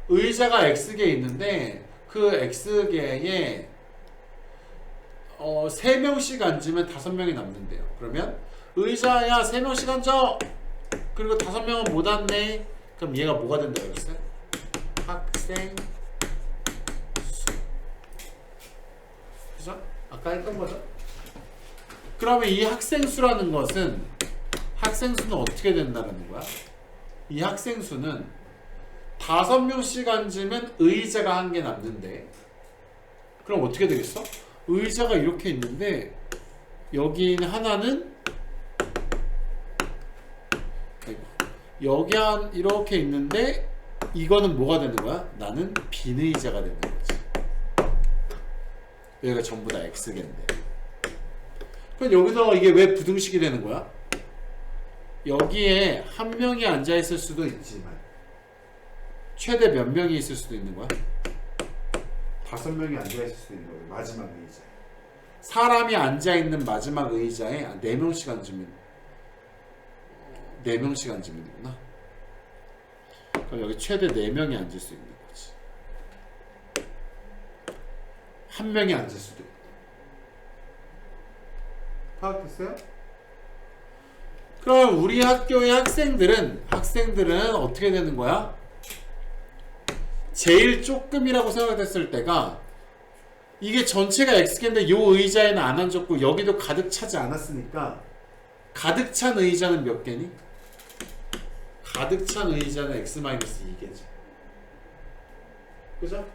의자가 X개 있는데 그 X개에 3명씩 앉으면 5명이 남는데요. 그러면 의자야 3명씩 앉아! 그리고 5명은 못 앉네? 그럼 얘가 뭐가 된다고 그랬어요? 학생 수. 그죠? 아까 했던 거죠? 그러면 이 학생수라는 것은 학생수는 어떻게 된다는 거야? 이 학생수는 5명씩 앉으면 의자가 1개 남는데 그럼 어떻게 되겠어? 의자가 이렇게 있는데 여기 있는 하나는 여기 한 이렇게 있는데 이거는 뭐가 되는 거야? 나는 빈 의자가 되는 거지. 여기가 전부 다 X개인데. 그럼 여기서 이게 왜 부등식이 되는 거야? 여기에 한 명이 앉아 있을 수도 있지만 최대 몇 명이 있을 수도 있는 거야? 5명이 앉아 있을 수도 있는 거야. 마지막 의자에. 사람이 앉아 있는 마지막 의자에 4명씩 앉으면 4명씩 앉으면 되구나. 그럼 여기 최대 4명이 앉을 수 있는 거지. 한 명이 앉을 수도 있고. 파악됐어요? 그럼 우리 학교의 학생들은 어떻게 되는 거야? 제일 조금이라고 생각했을 때가 이게 전체가 X개인데 요 의자에는 안 앉았고 여기도 가득 차지 않았으니까 가득 찬 의자는 몇 개니? 가득 찬 의자는 X-2개지. 그죠?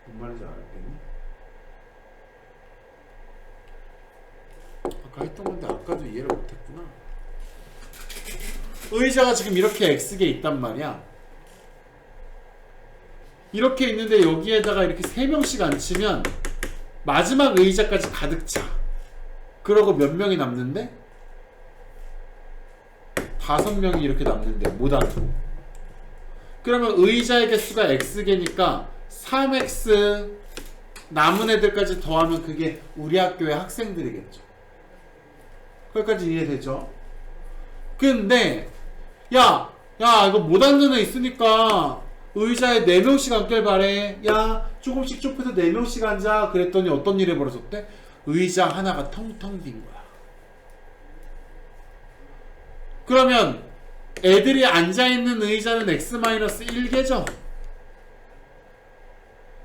뭔 말인지 알았겠니? 아까 했던 건데 아까도 이해를 못했구나. 의자가 지금 이렇게 X개 있단 말이야. 이렇게 있는데 여기에다가 이렇게 3명씩 앉히면 마지막 의자까지 가득 차. 그러고 몇 명이 남는데? 5명이 이렇게 남는데 못 앉고. 그러면 의자의 개수가 X개니까 3X 남은 애들까지 더하면 그게 우리 학교의 학생들이겠죠. 거기까지 이해되죠? 근데 야 이거 못 앉는 애 있으니까 의자에 4명씩 앉길 바래. 야 조금씩 좁혀서 4명씩 앉아. 그랬더니 어떤 일이 벌어졌대? 의자 하나가 텅텅 빈 거야. 그러면 애들이 앉아있는 의자는 X-1개죠?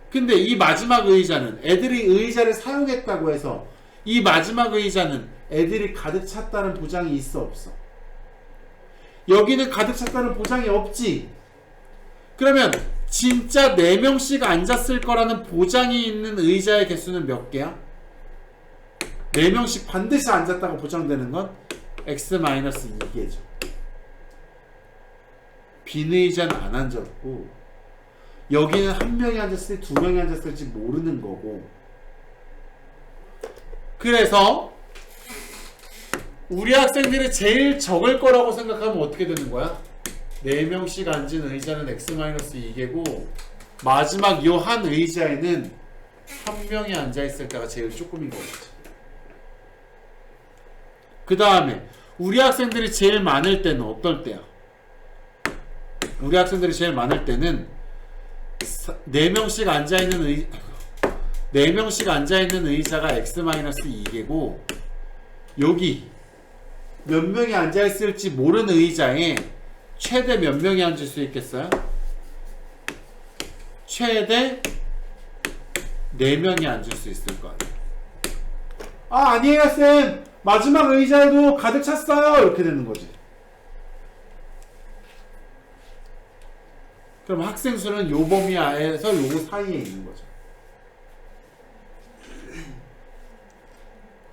근데 이 마지막 의자는 애들이 의자를 사용했다고 해서 이 마지막 의자는 애들이 가득 찼다는 보장이 있어 없어? 여기는 가득 찼다는 보장이 없지. 그러면 진짜 4명씩 앉았을 거라는 보장이 있는 의자의 개수는 몇 개야? 4명씩 반드시 앉았다고 보장되는 건 X-2개죠. 빈 의자는 안 앉았고 여기는 한 명이 앉았을지 2명이 앉았을지 모르는 거고. 그래서 우리 학생들이 제일 적을 거라고 생각하면 어떻게 되는 거야? 4명씩 앉은 의자는 X-2개고 마지막 요 한 의자에는 한 명이 앉아있을 때가 제일 조금인 거겠지. 그 다음에 우리 학생들이 제일 많을 때는 어떨 때야? 우리 학생들이 제일 많을 때는 4명씩 앉아있는 4명씩 앉아있는 의자가 X-2개고 여기 몇 명이 앉아있을지 모르는 의자에 최대 몇 명이 앉을 수 있겠어요? 최대 4명이 앉을 수 있을 거 아니에요. 아니에요 쌤, 마지막 의자에도 가득 찼어요. 이렇게 되는 거지. 그럼 학생 수는 요 범위 안에서 요 사이에 있는 거죠.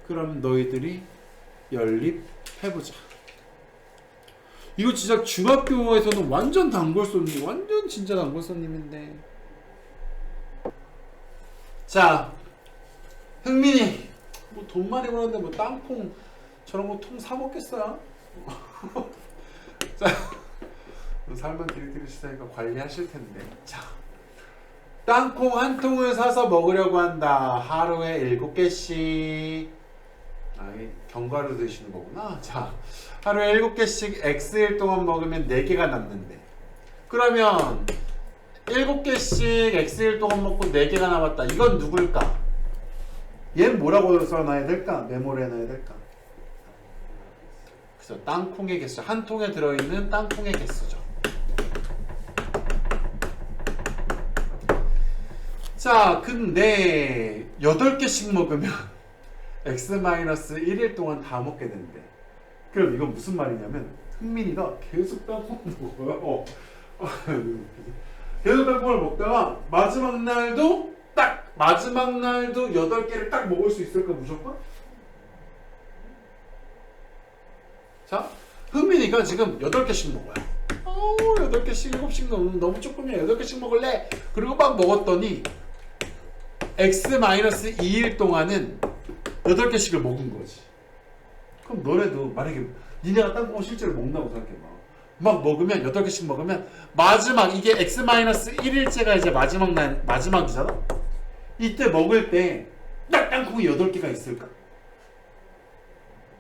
그럼 너희들이 연립해보자. 이거 진짜 중학교에서는 완전 단골 손님, 완전 진짜 단골 손님인데. 자, 흥민이 뭐 돈 많이 벌었는데 뭐 땅콩 저런 거 통 사 먹겠어요? 자, 살만 디리시다니까 관리하실 텐데. 자, 땅콩 한 통을 사서 먹으려고 한다. 하루에 7개씩. 견과류 드시는 거구나. 자, 하루에 7개씩 X일 동안 먹으면 4개가 남는데. 그러면 7개씩 X일 동안 먹고 4개가 남았다. 이건 누굴까? 얘는 뭐라고 써놔야 될까? 메모를 해놔야 될까? 그래서 땅콩의 개수. 한 통에 들어있는 땅콩의 개수죠. 자, 근데 8개씩 먹으면 X-1일 동안 다 먹게 되는데. 그럼 이건 무슨 말이냐면 흥민이가 계속 땅콩을 먹어요. 계속 땅콩을 먹다가 마지막 날도 8개를 딱 먹을 수 있을까 무조건? 자, 흥민이가 지금 8개씩 먹어요. 8개씩 7씩 너무 조금이야. 8개씩 먹을래? 그리고 막 먹었더니 x-2일 동안은 8개씩을 먹은 거지. 그럼 너네도 만약에 니네가 땅콩을 실제로 먹는다고 생각해봐. 막 먹으면 8개씩 먹으면 마지막 이게 x-1일째가 이제 마지막이잖아? 이때 먹을 때 딱 땅콩이 8개가 있을까?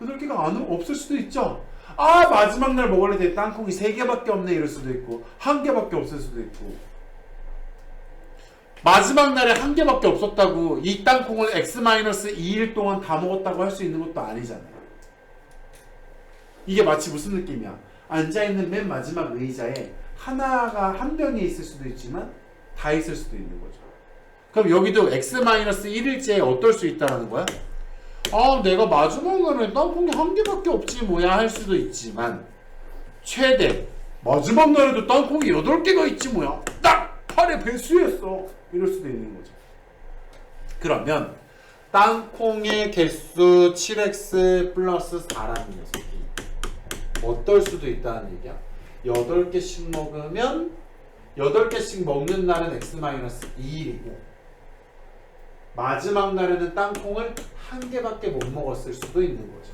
8개가 없을 수도 있죠. 마지막 날 먹을래 때 땅콩이 3개밖에 없네 이럴 수도 있고 1개밖에 없을 수도 있고 마지막 날에 1개밖에 없었다고 이 땅콩을 x-2일 동안 다 먹었다고 할 수 있는 것도 아니잖아요. 이게 마치 무슨 느낌이야? 앉아있는 맨 마지막 의자에 하나가 한 병이 있을 수도 있지만 다 있을 수도 있는 거죠. 그럼 여기도 x-1일째에 어떨 수 있다는 거야? 내가 마지막 날에 땅콩이 1개밖에 없지 뭐야 할 수도 있지만 최대 마지막 날에도 땅콩이 8개가 있지 뭐야 딱 8의 배수였어 이럴 수도 있는 거죠. 그러면 땅콩의 개수 7x 플러스 4라는 녀석이 어떨 수도 있다는 얘기야. 8개씩 먹으면 8개씩 먹는 날은 x-2일이고 마지막 날에는 땅콩을 1개밖에 못 먹었을 수도 있는 거죠.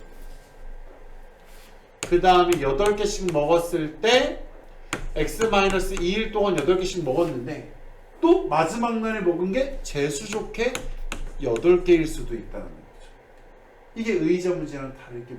그 다음에 8개씩 먹었을 때 x-2일 동안 8개씩 먹었는데 또 마지막 날에 먹은 게 재수 좋게 8개일 수도 있다는 거죠. 이게 의의자 문제랑 다르게